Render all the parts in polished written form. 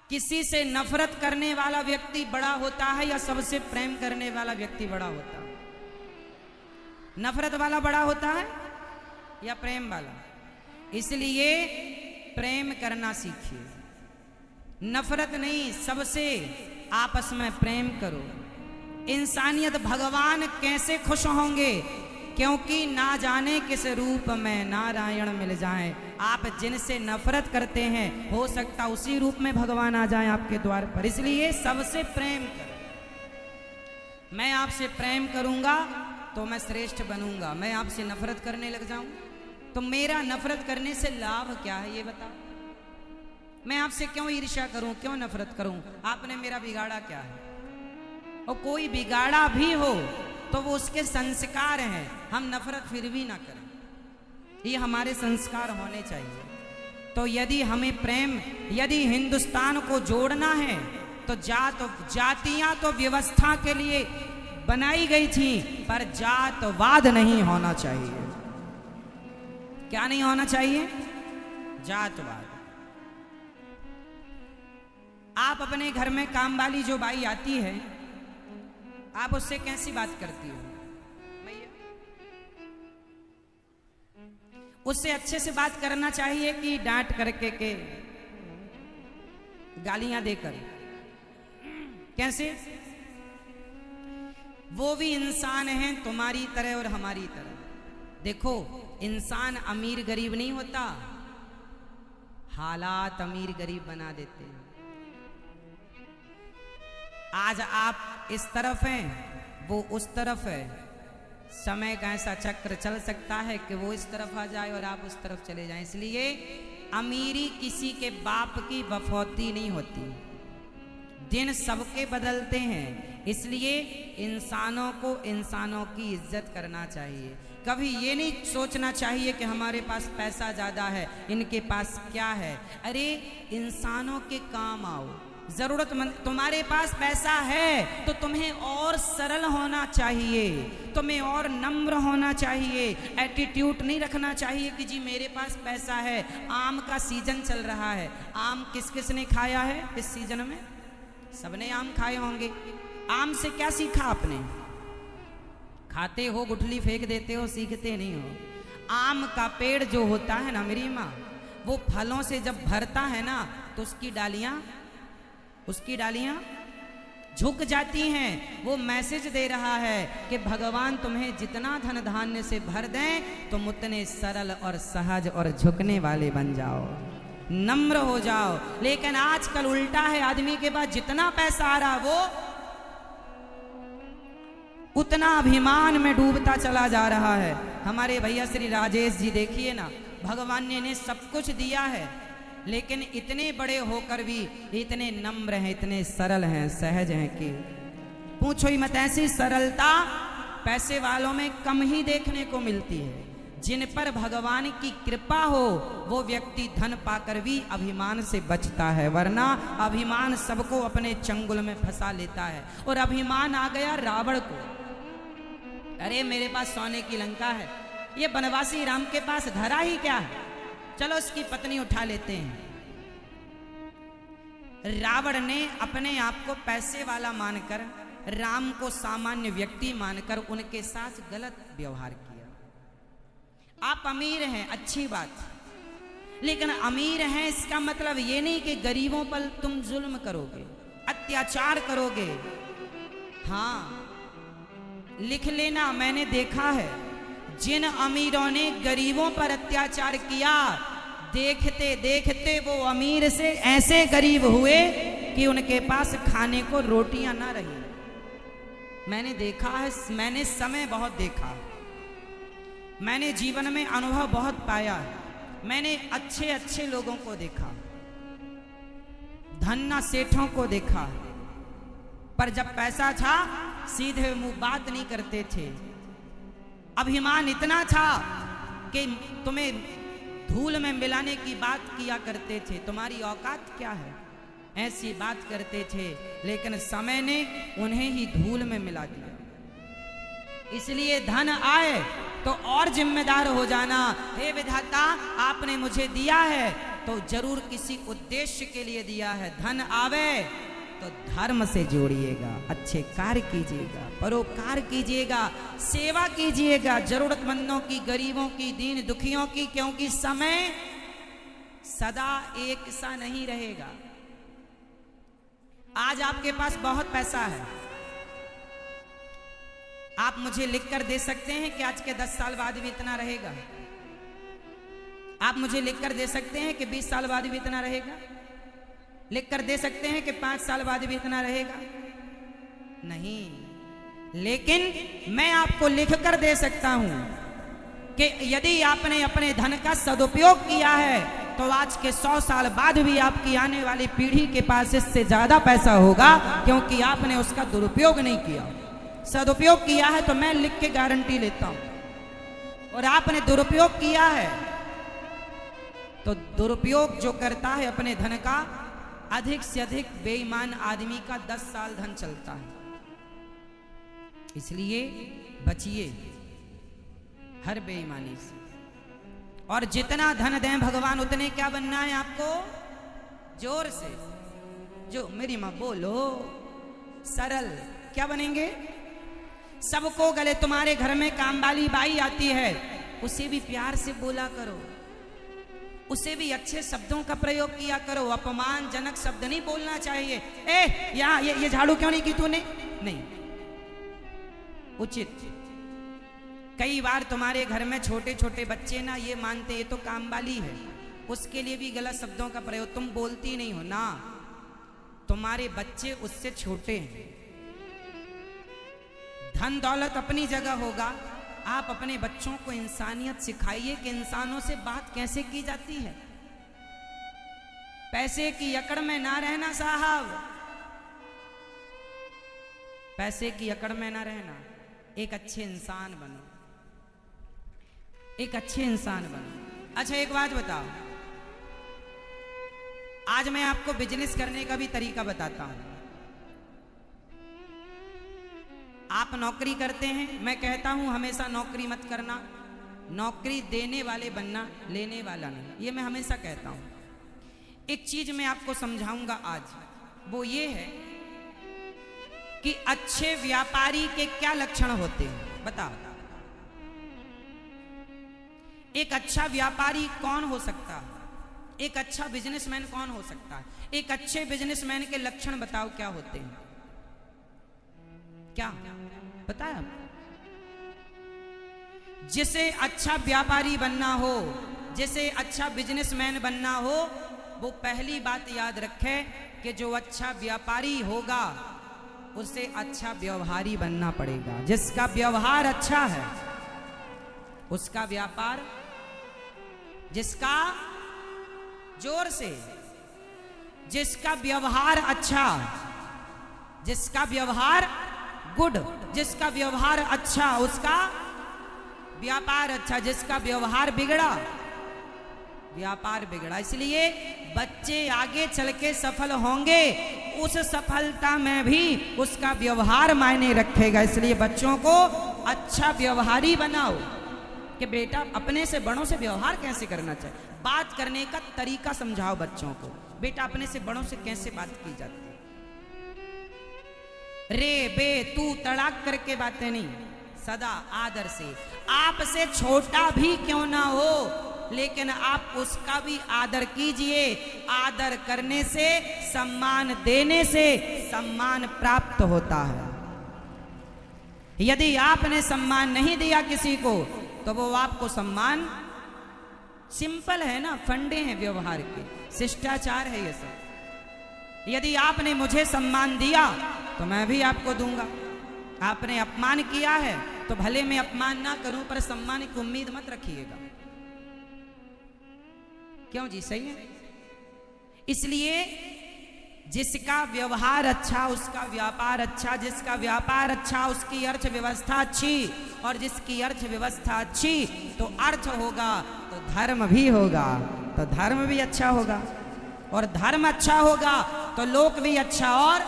किसी से नफरत करने वाला व्यक्ति बड़ा होता है या सबसे प्रेम करने वाला व्यक्ति बड़ा होता है? नफरत वाला बड़ा होता है या प्रेम वाला? इसलिए प्रेम करना सीखिए, नफरत नहीं, सबसे आपस में प्रेम करो। इंसानियत भगवान कैसे खुश होंगे, क्योंकि ना जाने किस रूप में नारायण मिल जाएं। आप जिनसे नफरत करते हैं हो सकता उसी रूप में भगवान आ जाएं आपके द्वार पर। इसलिए सबसे प्रेम करो। मैं आपसे प्रेम करूंगा तो मैं श्रेष्ठ बनूंगा, मैं आपसे नफरत करने लग जाऊं तो मेरा नफरत करने से लाभ क्या है ये बताओ? मैं आपसे क्यों ईर्ष्या करूं, क्यों नफरत करूं? आपने मेरा बिगाड़ा क्या है? और कोई बिगाड़ा भी हो तो वो उसके संस्कार हैं, हम नफरत फिर भी ना करें, ये हमारे संस्कार होने चाहिए। तो यदि हमें प्रेम, यदि हिंदुस्तान को जोड़ना है तो जातियां तो व्यवस्था के लिए बनाई गई थी, पर जातवाद नहीं होना चाहिए। क्या नहीं होना चाहिए? जातवाद। आप अपने घर में काम वाली जो बाई आती है, आप उससे कैसी बात करती हो? उससे अच्छे से बात करना चाहिए कि डांट करके के गालियां देकर? कैसे? वो भी इंसान हैं तुम्हारी तरह और हमारी तरह। देखो, इंसान अमीर गरीब नहीं होता, हालात अमीर गरीब बना देते हैं। आज आप इस तरफ हैं, वो उस तरफ है। समय का ऐसा चक्र चल सकता है कि वो इस तरफ आ जाए और आप उस तरफ चले जाएं। इसलिए अमीरी किसी के बाप की बफौती नहीं होती, दिन सबके बदलते हैं। इसलिए इंसानों को इंसानों की इज्जत करना चाहिए। कभी ये नहीं सोचना चाहिए कि हमारे पास पैसा ज़्यादा है, इनके पास क्या है। अरे इंसानों के काम आओ, जरूरतमंद। तुम्हारे पास पैसा है तो तुम्हें और सरल होना चाहिए, तुम्हें और नम्र होना चाहिए। एटीट्यूड नहीं रखना चाहिए कि जी मेरे पास पैसा है। आम का सीजन चल रहा है, आम किस किस ने खाया है इस सीजन में? सबने आम खाए होंगे। आम से क्या सीखा आपने? खाते हो, गुठली फेंक देते हो, सीखते नहीं हो। आम का पेड़ जो होता है ना मेरी माँ, वो फलों से जब भरता है ना तो उसकी डालियां झुक जाती हैं। वो मैसेज दे रहा है कि भगवान तुम्हें जितना धन धान्य से भर दें तुम उतने सरल और सहज और झुकने वाले बन जाओ, नम्र हो जाओ। लेकिन आजकल उल्टा है, आदमी के पास जितना पैसा आ रहा वो उतना अभिमान में डूबता चला जा रहा है। हमारे भैया श्री राजेश जी देखिए ना, भगवान ने इन्हें सब कुछ दिया है, लेकिन इतने बड़े होकर भी इतने नम्र हैं, इतने सरल हैं, सहज हैं कि पूछो ही मत। ऐसी सरलता पैसे वालों में कम ही देखने को मिलती है। जिन पर भगवान की कृपा हो वो व्यक्ति धन पाकर भी अभिमान से बचता है, वरना अभिमान सबको अपने चंगुल में फंसा लेता है। और अभिमान आ गया रावण को। अरे मेरे पास सोने की लंका है, ये बनवासी राम के पास धरा ही क्या है, चलो उसकी पत्नी उठा लेते हैं। रावण ने अपने आप को पैसे वाला मानकर, राम को सामान्य व्यक्ति मानकर उनके साथ गलत व्यवहार किया। आप अमीर हैं, अच्छी बात, लेकिन अमीर हैं इसका मतलब ये नहीं कि गरीबों पर तुम जुल्म करोगे, अत्याचार करोगे। हाँ, लिख लेना, मैंने देखा है जिन अमीरों ने गरीबों पर अत्याचार किया, देखते देखते वो अमीर से ऐसे गरीब हुए कि उनके पास खाने को रोटियां ना रही। मैंने देखा है, मैंने समय बहुत देखा, मैंने जीवन में अनुभव बहुत पाया है। मैंने अच्छे अच्छे लोगों को देखा, धन्ना सेठों को देखा, पर जब पैसा था सीधे मुंह बात नहीं करते थे। अभिमान इतना था कि तुम्हें धूल में मिलाने की बात किया करते थे, तुम्हारी औकात क्या है, ऐसी बात करते थे। लेकिन समय ने उन्हें ही धूल में मिला दिया। इसलिए धन आए तो और जिम्मेदार हो जाना। हे विधाता, आपने मुझे दिया है तो जरूर किसी उद्देश्य के लिए दिया है। धन आवे तो धर्म से जोड़िएगा, अच्छे कार्य कीजिएगा, परोपकार कीजिएगा, सेवा कीजिएगा, जरूरतमंदों की, गरीबों की, दीन दुखियों की, क्योंकि समय सदा एक सा नहीं रहेगा। आज आपके पास बहुत पैसा है, आप मुझे लिखकर दे सकते हैं कि आज के 10 साल बाद भी इतना रहेगा। आप मुझे लिखकर दे सकते हैं कि 20 साल बाद भी इतना रहेगा। लिखकर दे सकते हैं कि 5 साल बाद भी इतना रहेगा। नहीं, लेकिन मैं आपको लिखकर दे सकता हूं कि यदि आपने अपने धन का सदुपयोग किया है तो आज के 100 साल बाद भी आपकी आने वाली पीढ़ी के पास इससे ज्यादा पैसा होगा, क्योंकि आपने उसका दुरुपयोग नहीं किया। सदुपयोग किया है तो मैं लिख के गारंटी लेता हूं, और आपने दुरुपयोग किया है तो दुरुपयोग जो करता है अपने धन का, अधिक से अधिक बेईमान आदमी का 10 साल धन चलता है। इसलिए बचिए हर बेईमानी से। और जितना धन दें भगवान उतने क्या बनना है आपको? जोर से जो मेरी मां बोलो, सरल। क्या बनेंगे? सबको गले, तुम्हारे घर में काम वाली बाई आती है, उसे भी प्यार से बोला करो, उसे भी अच्छे शब्दों का प्रयोग किया करो। अपमानजनक शब्द नहीं बोलना चाहिए। यहाँ ये झाड़ू क्यों नहीं की तूने? नहीं, उचित। कई बार तुम्हारे घर में छोटे छोटे बच्चे ना ये मानते ये तो काम वाली है, उसके लिए भी गलत शब्दों का प्रयोग। तुम बोलती नहीं हो ना, तुम्हारे बच्चे उससे छोटे हैं। धन दौलत अपनी जगह होगा, आप अपने बच्चों को इंसानियत सिखाइए कि इंसानों से बात कैसे की जाती है। पैसे की अकड़ में ना रहना साहब, पैसे की अकड़ में ना रहना। एक अच्छे इंसान बनो, एक अच्छे इंसान बनो। अच्छा एक बात बताओ, आज मैं आपको बिजनेस करने का भी तरीका बताता हूं। आप नौकरी करते हैं, मैं कहता हूं हमेशा नौकरी मत करना, नौकरी देने वाले बनना, लेने वाला नहीं। ये मैं हमेशा कहता हूं। एक चीज मैं आपको समझाऊंगा आज, वो ये है कि अच्छे व्यापारी के क्या लक्षण होते हैं। बताओ, एक अच्छा व्यापारी कौन हो सकता है? एक अच्छा बिजनेसमैन कौन हो सकता है? एक अच्छे बिजनेसमैन के लक्षण बताओ क्या होते हैं? क्या बताया? जिसे अच्छा व्यापारी बनना हो, जिसे अच्छा बिजनेसमैन बनना हो, वो पहली बात याद रखे कि जो अच्छा व्यापारी होगा उसे अच्छा व्यवहारी बनना पड़ेगा। जिसका व्यवहार अच्छा है उसका व्यापार, जिसका जोर से, जिसका व्यवहार अच्छा, जिसका व्यवहार गुड, जिसका व्यवहार अच्छा उसका व्यापार अच्छा, जिसका व्यवहार बिगड़ा व्यापार बिगड़ा। इसलिए बच्चे आगे चल के सफल होंगे, उस सफलता में भी उसका व्यवहार मायने रखेगा। इसलिए बच्चों को अच्छा व्यवहारी बनाओ कि बेटा अपने से बड़ों से व्यवहार कैसे करना चाहिए, बात करने का तरीका समझाओ बच्चों को। बेटा अपने से बड़ों से कैसे बात की जाती है, रे बे तू तड़ाक करके बातें नहीं, सदा आदर से। आपसे छोटा भी क्यों ना हो लेकिन आप उसका भी आदर कीजिए। आदर करने से, सम्मान देने से सम्मान प्राप्त होता है। यदि आपने सम्मान नहीं दिया किसी को तो वो आपको सम्मान, सिंपल है ना, फंडे हैं व्यवहार के, शिष्टाचार है ये सब। यदि आपने मुझे सम्मान दिया तो मैं भी आपको दूंगा। आपने अपमान किया है तो भले मैं अपमान ना करूं पर सम्मान की उम्मीद मत रखिएगा। क्यों जी? सही है। इसलिए जिसका व्यवहार अच्छा उसका व्यापार अच्छा, जिसका व्यापार अच्छा उसकी अर्थव्यवस्था अच्छी, और जिसकी अर्थव्यवस्था अच्छी तो अर्थ होगा तो धर्म भी होगा, तो धर्म भी अच्छा होगा, और धर्म अच्छा होगा तो लोक भी अच्छा और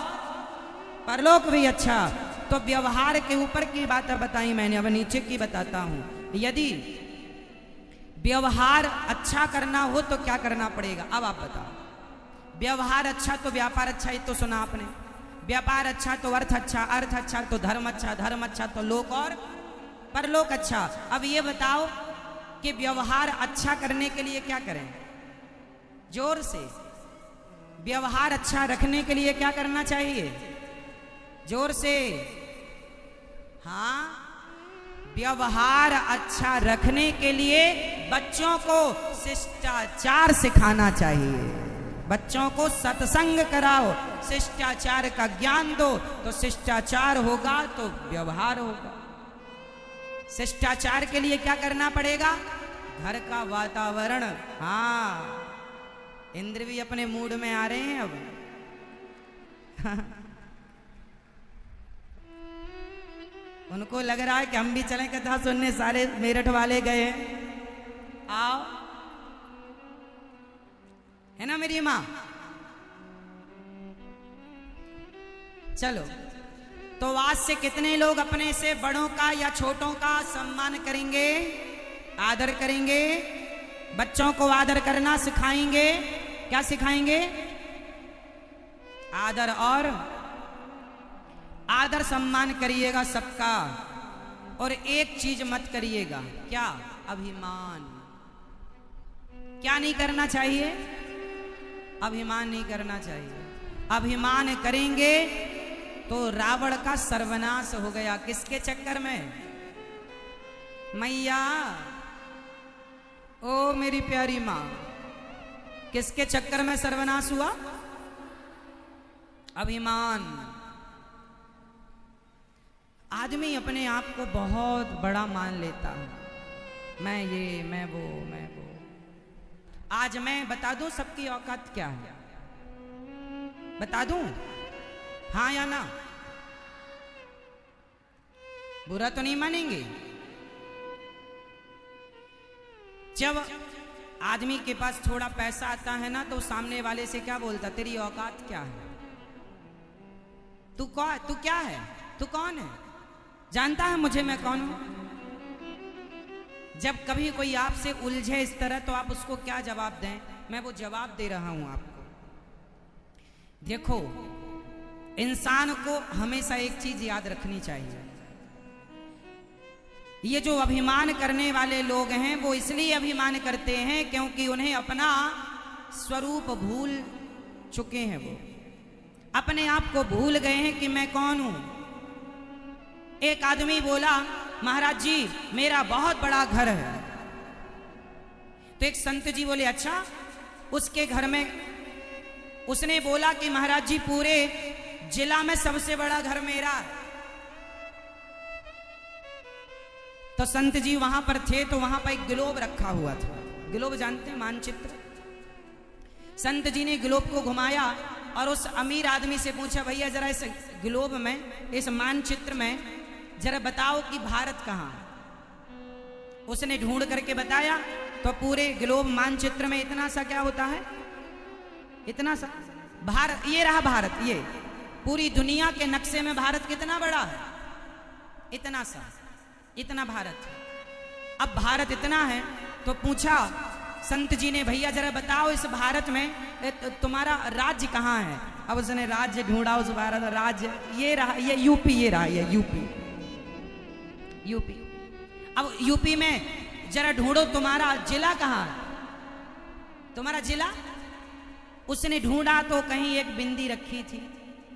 परलोक भी अच्छा। तो व्यवहार के ऊपर की बातें बताई मैंने, अब नीचे की बताता हूं। यदि व्यवहार अच्छा करना हो तो क्या करना पड़ेगा? अब आप बताओ। व्यवहार अच्छा तो व्यापार अच्छा, ये तो सुना आपने। व्यापार अच्छा तो अर्थ अच्छा, अर्थ अच्छा तो धर्म अच्छा, धर्म अच्छा तो लोक और परलोक अच्छा। अब ये बताओ कि व्यवहार अच्छा करने के लिए क्या करें? जोर से। व्यवहार अच्छा रखने के लिए क्या करना चाहिए? जोर से। हाँ, व्यवहार अच्छा रखने के लिए बच्चों को शिष्टाचार सिखाना चाहिए। बच्चों को सत्संग कराओ, शिष्टाचार का ज्ञान दो, तो शिष्टाचार होगा तो व्यवहार होगा। शिष्टाचार के लिए क्या करना पड़ेगा? घर का वातावरण। हाँ, इंद्र भी अपने मूड में आ रहे हैं अब। उनको लग रहा है कि हम भी चलें कथा सुनने, सारे मेरठ वाले गए हैं, आओ। है ना मेरी माँ? चलो, तो आज से कितने लोग अपने से बड़ों का या छोटों का सम्मान करेंगे, आदर करेंगे? बच्चों को आदर करना सिखाएंगे। क्या सिखाएंगे? आदर। और आदर सम्मान करिएगा सबका, और एक चीज मत करिएगा। क्या? अभिमान। क्या नहीं करना चाहिए? अभिमान नहीं करना चाहिए। अभिमान करेंगे तो रावण का सर्वनाश हो गया। किसके चक्कर में? मैया, ओ मेरी प्यारी मां, किसके चक्कर में सर्वनाश हुआ? अभिमान। आदमी अपने आप को बहुत बड़ा मान लेता है। मैं ये, मैं वो, मैं वो। आज मैं बता दूं सबकी औकात क्या है? बता दूं? हाँ या ना? बुरा तो नहीं मानेंगे? जब आदमी के पास थोड़ा पैसा आता है ना, तो सामने वाले से क्या बोलता? तेरी औकात क्या है? तू कौन? तू क्या है? तू कौन है? जानता है मुझे मैं कौन हूं? जब कभी कोई आपसे उलझे इस तरह, तो आप उसको क्या जवाब दें? मैं वो जवाब दे रहा हूं आपको। देखो, इंसान को हमेशा एक चीज याद रखनी चाहिए। ये जो अभिमान करने वाले लोग हैं, वो इसलिए अभिमान करते हैं क्योंकि उन्हें अपना स्वरूप भूल चुके हैं। वो अपने आप को भूल गए हैं कि मैं कौन हूं। एक आदमी बोला, महाराज जी मेरा बहुत बड़ा घर है। तो एक संत जी बोले, अच्छा? उसके घर में उसने बोला कि महाराज जी पूरे जिला में सबसे बड़ा घर मेरा। तो संत जी वहां पर थे, तो वहां पर एक ग्लोब रखा हुआ था। ग्लोब जानते हैं? मानचित्र। संत जी ने ग्लोब को घुमाया और उस अमीर आदमी से पूछा, भैया जरा इस ग्लोब में, इस मानचित्र में जरा बताओ कि भारत कहाँ है। उसने ढूंढ करके बताया, तो पूरे ग्लोब मानचित्र में इतना सा क्या होता है? इतना सा भारत। ये रहा भारत। ये पूरी दुनिया के नक्शे में भारत कितना बड़ा है? इतना सा, इतना भारत है। अब भारत इतना है, तो पूछा संत जी ने, भैया जरा बताओ इस भारत में तुम्हारा राज्य कहाँ है? अब उसने राज्य ढूंढा उस भारत। राज्य ये रहा, ये यूपी। ये रहा, ये यूपी। यूपी। अब यूपी में जरा ढूंढो तुम्हारा जिला कहाँ है? तुम्हारा जिला? उसने ढूंढा तो कहीं एक बिंदी रखी थी,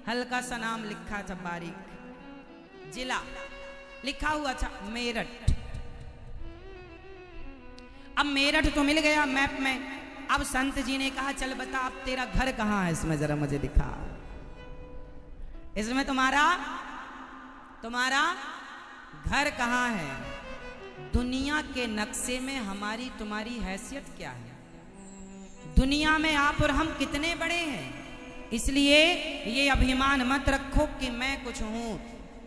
हल्का सा नाम लिखा था, बारीक। जिला लिखा हुआ था मेरठ। अब मेरठ तो मिल गया मैप में। अब संत जी ने कहा, चल बता अब तेरा घर कहाँ है, इसमें जरा मुझे दिखा। इसमें तुम्हारा घर कहाँ है? दुनिया के नक्शे में हमारी तुम्हारी हैसियत क्या है? दुनिया में आप और हम कितने बड़े हैं? इसलिए ये अभिमान मत रखो कि मैं कुछ हूं।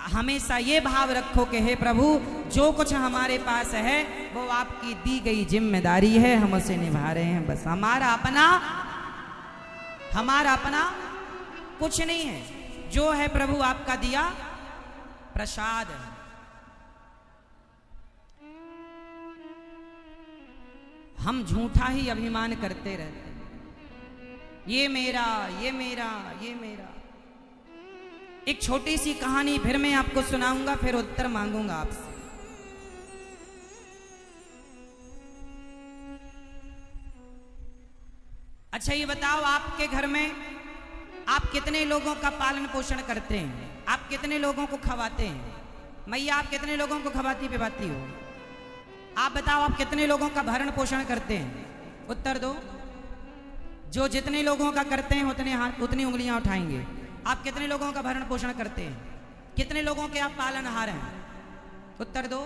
हमेशा ये भाव रखो कि हे प्रभु, जो कुछ हमारे पास है वो आपकी दी गई जिम्मेदारी है, हम उसे निभा रहे हैं। बस हमारा अपना कुछ नहीं है। जो है प्रभु आपका दिया प्रसाद है। हम झूठा ही अभिमान करते रहते हैं, ये मेरा, ये मेरा, ये मेरा। एक छोटी सी कहानी फिर मैं आपको सुनाऊंगा, फिर उत्तर मांगूंगा आपसे। अच्छा ये बताओ, आपके घर में आप कितने लोगों का पालन पोषण करते हैं? आप कितने लोगों को खवाते हैं? मैया आप कितने लोगों को खवाती पिवाती हो? आप बताओ, आप कितने लोगों का भरण पोषण करते हैं? उत्तर दो। जो जितने लोगों का करते हैं उतने हाथ, उतनी उंगलियां उठाएंगे। आप कितने लोगों का भरण पोषण करते हैं? कितने लोगों के आप पालनहार हैं? उत्तर दो।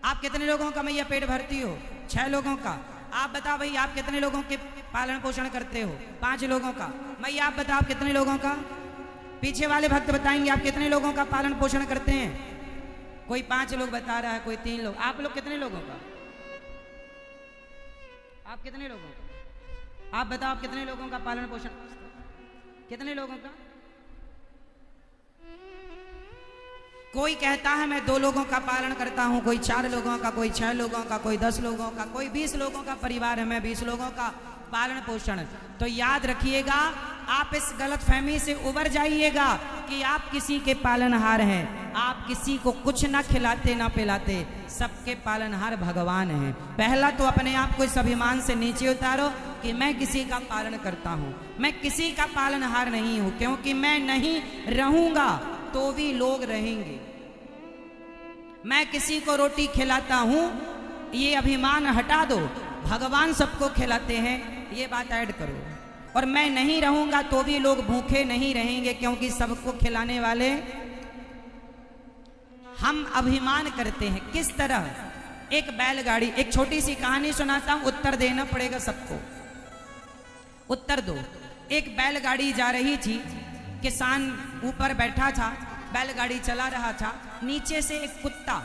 आप कितने लोगों का मैया पेट भरती हो? 6 लोगों का। आप बताओ भाई, आप कितने लोगों के पालन पोषण करते हो? 5 लोगों का। मैया आप बताओ, आप कितने लोगों का? पीछे वाले भक्त बताएंगे आप कितने लोगों का पालन पोषण करते हैं। कोई 5 लोग बता रहा है, कोई 3 लोग। आप लोग कितने लोगों का? आप कितने लोगों का? आप बताओ, आप कितने लोगों का पालन पोषण? कितने लोगों का? कोई कहता है मैं 2 लोगों का पालन करता हूं, कोई 4 लोगों का, कोई 6 लोगों का, कोई 10 लोगों का, कोई 20 लोगों का परिवार है, मैं 20 लोगों का पालन पोषण। तो याद रखिएगा, आप इस गलत फहमी से उबर जाइएगा कि आप किसी के पालनहार हैं। आप किसी को कुछ ना खिलाते ना पिलाते, सबके पालनहार भगवान हैं। पहला तो अपने आप को इस अभिमान से नीचे उतारो कि मैं किसी का पालन करता हूं, मैं किसी का पालनहार नहीं हूं, क्योंकि मैं नहीं रहूंगा तो भी लोग रहेंगे। मैं किसी को रोटी खिलाता हूं, ये अभिमान हटा दो। भगवान सबको खिलाते हैं, ये बात ऐड करो। और मैं नहीं रहूंगा तो भी लोग भूखे नहीं रहेंगे, क्योंकि सबको खिलाने वाले हम अभिमान करते हैं। किस तरह? एक बैलगाड़ी, एक छोटी सी कहानी सुनाता हूं, उत्तर देना पड़ेगा सबको। उत्तर दो। एक बैलगाड़ी जा रही थी, किसान ऊपर बैठा था, बैलगाड़ी चला रहा था। नीचे से एक कुत्ता,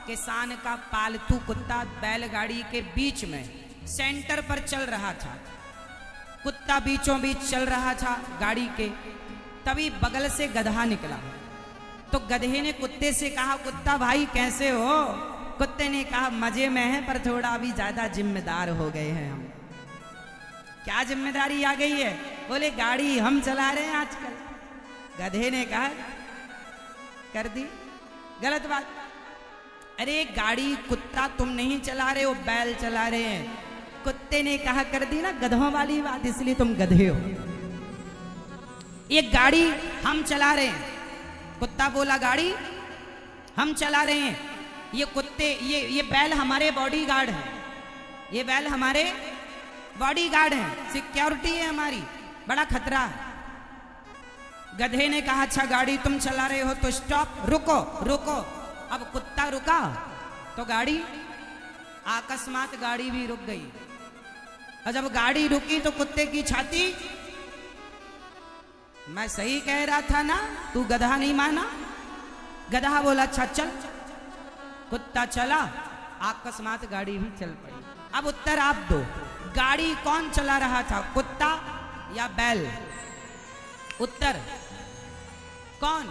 किसान का पालतू कुत्ता, बैलगाड़ी के बीच में सेंटर पर चल रहा था। कुत्ता बीचों बीच चल रहा था गाड़ी के। तभी बगल से गधा निकला। तो गधे ने कुत्ते से कहा, कुत्ता भाई कैसे हो? कुत्ते ने कहा, मजे में है, पर थोड़ा अभी ज्यादा जिम्मेदार हो गए हैं हम। क्या जिम्मेदारी आ गई है? बोले गाड़ी हम चला रहे हैं आजकल। गधे ने कहा, कर दी गलत बात। अरे गाड़ी कुत्ता तुम नहीं चला रहे हो, बैल चला रहे हैं। कुत्ते ने कहा, कर दी ना गधों वाली बात, इसलिए तुम गधे हो। ये गाड़ी हम चला रहे हैं। कुत्ता बोला, गाड़ी हम चला रहे हैं, ये कुत्ते ये बैल हमारे बॉडीगार्ड हैं, ये बैल हमारे बॉडीगार्ड हैं, सिक्योरिटी है हमारी, बड़ा खतरा है। गधे ने कहा, अच्छा गाड़ी तुम चला रहे हो तो स्टॉप, रुको रुको। अब कुत्ता रुका तो गाड़ी, अकस्मात गाड़ी भी रुक गई। और जब गाड़ी रुकी तो कुत्ते की छाती, मैं सही कह रहा था ना, तू गधा नहीं माना? गधा बोला, अच्छा चल। कुत्ता चला, अकस्मात गाड़ी भी चल पड़ी। अब उत्तर आप दो, गाड़ी कौन चला रहा था, कुत्ता या बैल? उत्तर कौन?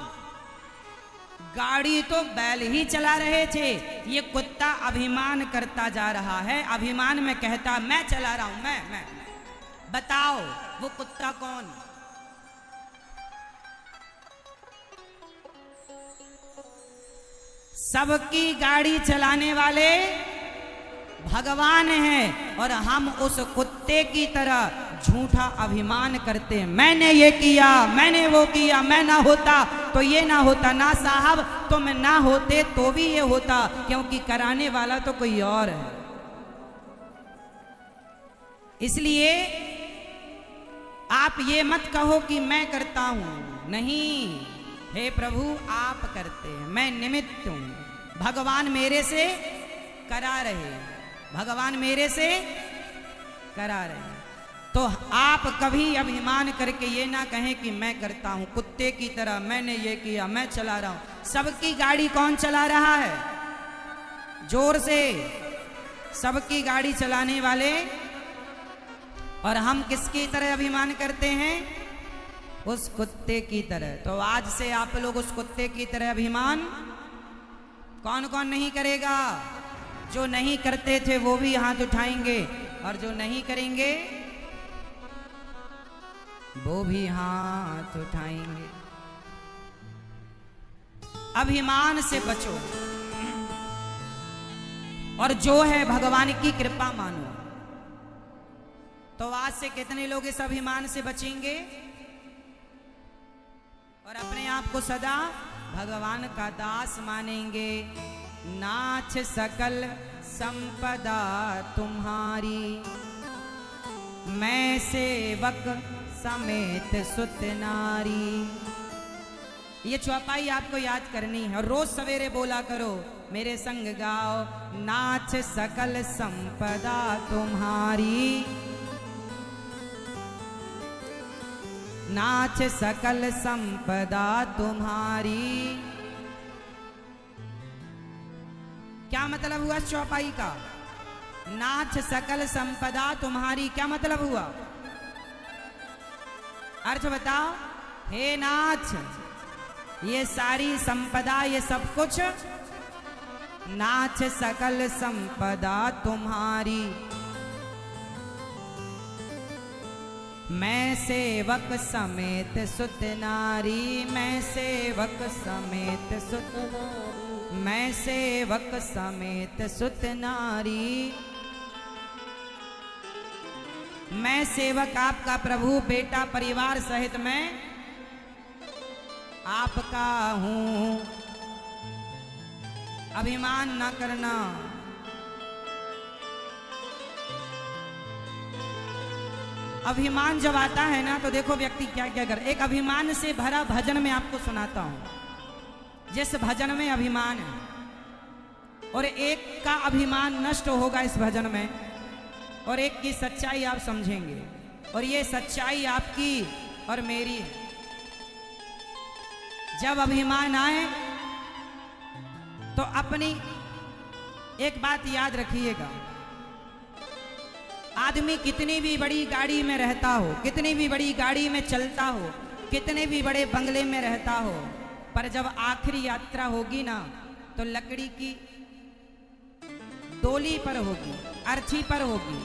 गाड़ी तो बैल ही चला रहे थे। ये कुत्ता अभिमान करता जा रहा है, अभिमान में कहता मैं चला रहा हूं, मैं। बताओ वो कुत्ता कौन? सबकी गाड़ी चलाने वाले भगवान हैं, और हम उस कुत्ते की तरह झूठा अभिमान करते हैं। मैंने ये किया, मैंने वो किया, मैं ना होता तो ये ना होता, ना साहब तुम ना होते तो भी ये होता, क्योंकि कराने वाला तो कोई और है। इसलिए आप ये मत कहो कि मैं करता हूं, नहीं, हे प्रभु आप करते हैं, मैं निमित्त हूं। भगवान मेरे से करा रहे, भगवान मेरे से करा रहे। तो आप कभी अभिमान करके ये ना कहें कि मैं करता हूं, कुत्ते की तरह मैंने ये किया, मैं चला रहा हूं। सबकी गाड़ी कौन चला रहा है? जोर से, सबकी गाड़ी चलाने वाले। और हम किसकी तरह अभिमान करते हैं? उस कुत्ते की तरह। तो आज से आप लोग उस कुत्ते की तरह अभिमान कौन कौन नहीं करेगा? जो नहीं करते थे वो भी हाथ उठाएंगे, और जो नहीं करेंगे वो भी हाथ उठाएंगे। अभिमान से बचो, और जो है भगवान की कृपा मानो। तो आज से कितने लोग इस अभिमान से बचेंगे और अपने आप को सदा भगवान का दास मानेंगे। नाथ सकल संपदा तुम्हारी, मैं सेवक समेत सुत नारी। ये चौपाई आपको याद करनी है और रोज सवेरे बोला करो, मेरे संग गाओ। नाथ सकल संपदा तुम्हारी, नाथ सकल संपदा तुम्हारी। क्या मतलब हुआ चौपाई का? नाथ सकल संपदा तुम्हारी, क्या मतलब हुआ? अर्थ बताओ। हे नाथ, ये सारी संपदा, ये सब कुछ नाथ सकल संपदा तुम्हारी, मैं सेवक समेत सुत नारी, मैं सेवक समेत सुत नारी, मैं सेवक समेत सुत नारी। मैं सेवक आपका प्रभु, बेटा परिवार सहित मैं आपका हूं। अभिमान ना करना। अभिमान जब आता है ना तो देखो व्यक्ति क्या क्या कर। एक अभिमान से भरा भजन में आपको सुनाता हूं। जिस भजन में अभिमान है और एक का अभिमान नष्ट होगा इस भजन में, और एक की सच्चाई आप समझेंगे, और ये सच्चाई आपकी और मेरी है। जब अभिमान आए तो अपनी एक बात याद रखिएगा, आदमी कितनी भी बड़ी गाड़ी में रहता हो, कितनी भी बड़ी गाड़ी में चलता हो, कितने भी बड़े बंगले में रहता हो, पर जब आखिरी यात्रा होगी ना तो लकड़ी की डोली पर होगी, अर्थी पर होगी,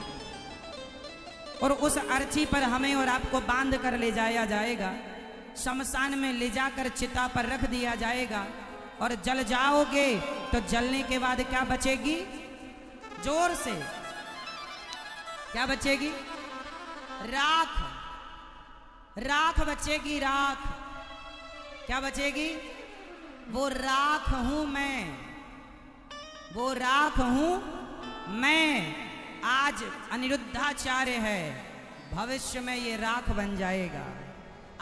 और उस अर्थी पर हमें और आपको बांध कर ले जाया जाएगा। शमशान में ले जाकर चिता पर रख दिया जाएगा, और जल जाओगे तो जलने के बाद क्या बचेगी? जोर से क्या बचेगी? राख। राख बचेगी, राख। क्या बचेगी? वो राख हूं मैं, वो राख हूं मैं। आज अनिरुद्धाचार्य है, भविष्य में ये राख बन जाएगा।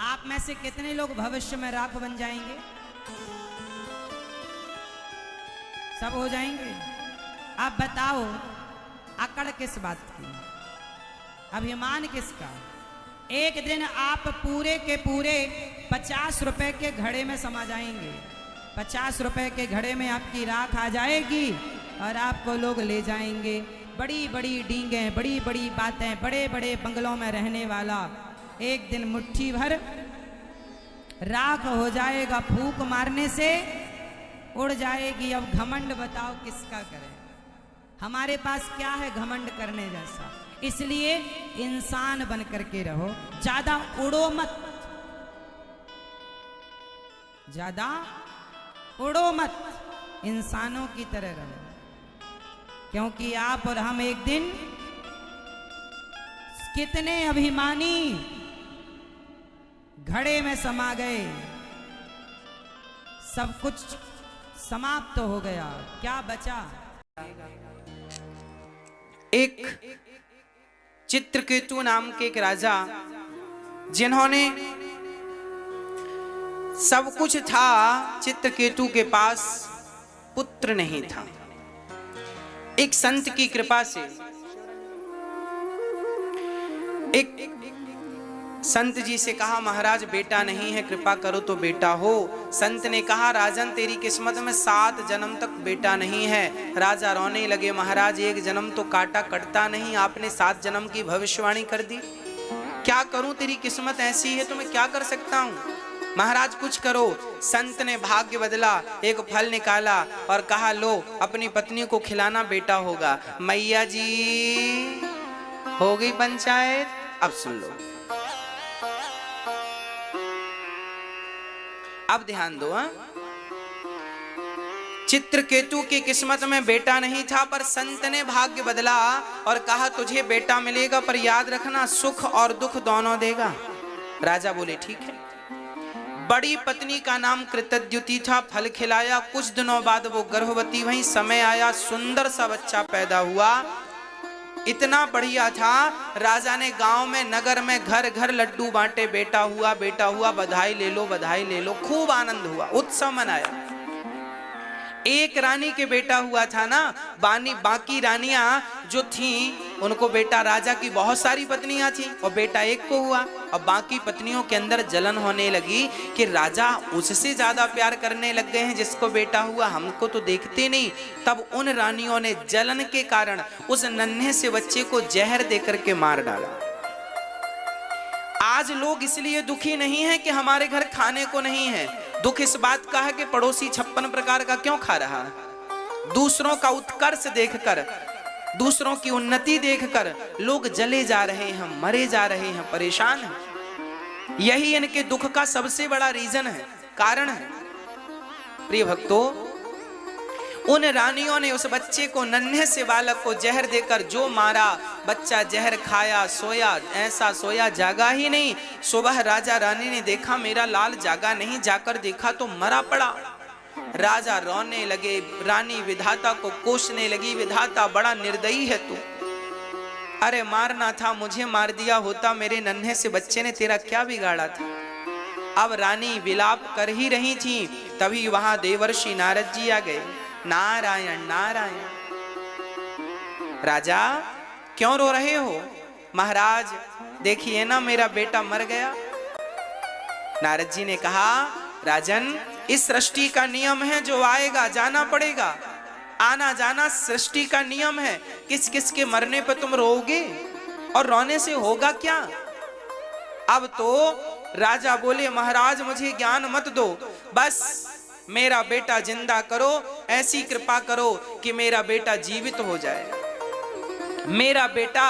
आप में से कितने लोग भविष्य में राख बन जाएंगे? सब हो जाएंगे। आप बताओ, अकड़ किस बात की? अभिमान किसका? एक दिन आप पूरे के पूरे 50 रुपए के घड़े में समा जाएंगे। 50 रुपए के घड़े में आपकी राख आ जाएगी और आपको लोग ले जाएंगे। बड़ी बड़ी डींगे, बड़ी बड़ी बातें, बड़े बड़े बंगलों में रहने वाला एक दिन मुट्ठी भर राख हो जाएगा, फूंक मारने से उड़ जाएगी। अब घमंड बताओ किसका करें? हमारे पास क्या है घमंड करने जैसा? इसलिए इंसान बन करके रहो, ज्यादा उड़ो मत, ज्यादा उड़ो मत, इंसानों की तरह रहो। क्योंकि आप और हम एक दिन, कितने अभिमानी घड़े में समा गए, सब कुछ समाप्त हो गया, क्या बचा? एक चित्रकेतु नाम के एक राजा, जिन्होंने सब कुछ था, चित्रकेतु के पास पुत्र नहीं था। एक संत की कृपा से, एक संत जी से कहा, महाराज बेटा नहीं है, कृपा करो तो बेटा हो। संत ने कहा, राजन तेरी किस्मत में 7 जन्म तक बेटा नहीं है। राजा रोने लगे, महाराज एक जन्म तो काटा कटता नहीं, आपने 7 जन्म की भविष्यवाणी कर दी। क्या करूं, तेरी किस्मत ऐसी है तो मैं क्या कर सकता हूं। महाराज कुछ करो। संत ने भाग्य बदला, एक फल निकाला और कहा लो अपनी पत्नी को खिलाना, बेटा होगा। मैया जी हो गई पंचायत। अब सुन लो, अब ध्यान दो। चित्रकेतु की किस्मत में बेटा नहीं था, पर संत ने भाग्य बदला और कहा तुझे बेटा मिलेगा, पर याद रखना सुख और दुख दोनों देगा। राजा बोले ठीक है। बड़ी पत्नी का नाम कृतद्युति था। फल खिलाया, कुछ दिनों बाद वो गर्भवती हुई। समय आया, सुंदर सा बच्चा पैदा हुआ, इतना बढ़िया था। राजा ने गांव में, नगर में घर घर लड्डू बांटे, बेटा हुआ बेटा हुआ, बधाई ले लो बधाई ले लो। खूब आनंद हुआ, उत्सव मनाया। एक रानी के बेटा हुआ था ना, बाकी रानियां जो थीं उनको बेटा, राजा की बहुत सारी पत्नियां थीं और बेटा एक को हुआ। और बाकी पत्नियों के अंदर जलन होने लगी कि राजा उससे ज्यादा प्यार करने लग गए हैं जिसको बेटा हुआ, हमको तो देखते नहीं। तब उन रानियों ने जलन के कारण उस नन्हे से बच्चे को जहर देकर के मार डाला। आज लोग इसलिए दुखी नहीं हैं कि हमारे घर खाने को नहीं है, दुख इस बात का है कि पड़ोसी 56 प्रकार का क्यों खा रहा है। दूसरों का उत्कर्ष देखकर, दूसरों की उन्नति देखकर लोग जले जा रहे हैं, मरे जा रहे हैं, परेशान हैं। यही इनके दुख का सबसे बड़ा रीजन है, कारण है। प्रिय भक्तों, उन रानियों ने उस बच्चे को, नन्हे से बालक को जहर देकर जो मारा, बच्चा जहर खाया, सोया, ऐसा सोया जागा ही नहीं। सुबह राजा रानी ने देखा मेरा लाल जागा नहीं, जाकर देखा तो मरा पड़ा। राजा रोने लगे, रानी विधाता को कोसने लगी, विधाता बड़ा निर्दयी है तू, अरे मारना था मुझे मार दिया होता, मेरे नन्हे से बच्चे ने तेरा क्या बिगाड़ा था। अब रानी विलाप कर ही रही थी, तभी वहां देवर्षि नारद जी आ गए। नारायण नारायण। राजा क्यों रो रहे हो? महाराज देखिए ना मेरा बेटा मर गया। नारद जी ने कहा राजन, इस सृष्टि का नियम है, जो आएगा जाना पड़ेगा, आना जाना सृष्टि का नियम है। किस किस के मरने पर तुम रोओगे और रोने से होगा क्या? अब तो राजा बोले महाराज मुझे ज्ञान मत दो, बस मेरा बेटा जिंदा करो, ऐसी कृपा करो कि मेरा बेटा जीवित हो जाए, मेरा बेटा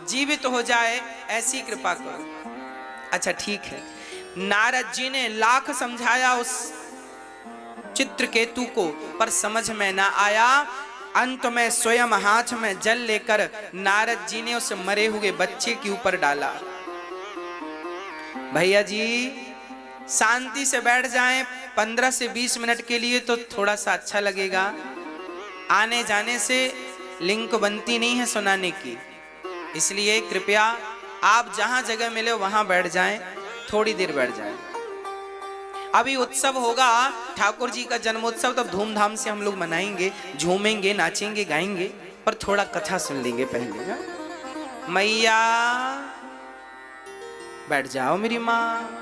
जीवित हो जाए, ऐसी कृपा करो। अच्छा ठीक है। नारद जी ने लाख समझाया उस चित्रकेतु को, पर समझ में ना आया। अंत में स्वयं हाथ में जल लेकर नारद जी ने उस मरे हुए बच्चे के ऊपर डाला। भैया जी शांति से बैठ जाएं 15 से 20 मिनट के लिए तो थोड़ा सा अच्छा लगेगा। आने जाने से लिंक बनती नहीं है सुनाने की, इसलिए कृपया आप जहां जगह मिले वहां बैठ जाएं, थोड़ी देर बैठ जाएं। अभी उत्सव होगा, ठाकुर जी का जन्मोत्सव, तब धूमधाम से हम लोग मनाएंगे, झूमेंगे, नाचेंगे, गाएंगे, पर थोड़ा कथा सुन लेंगे पहले ना। मैया बैठ जाओ मेरी माँ।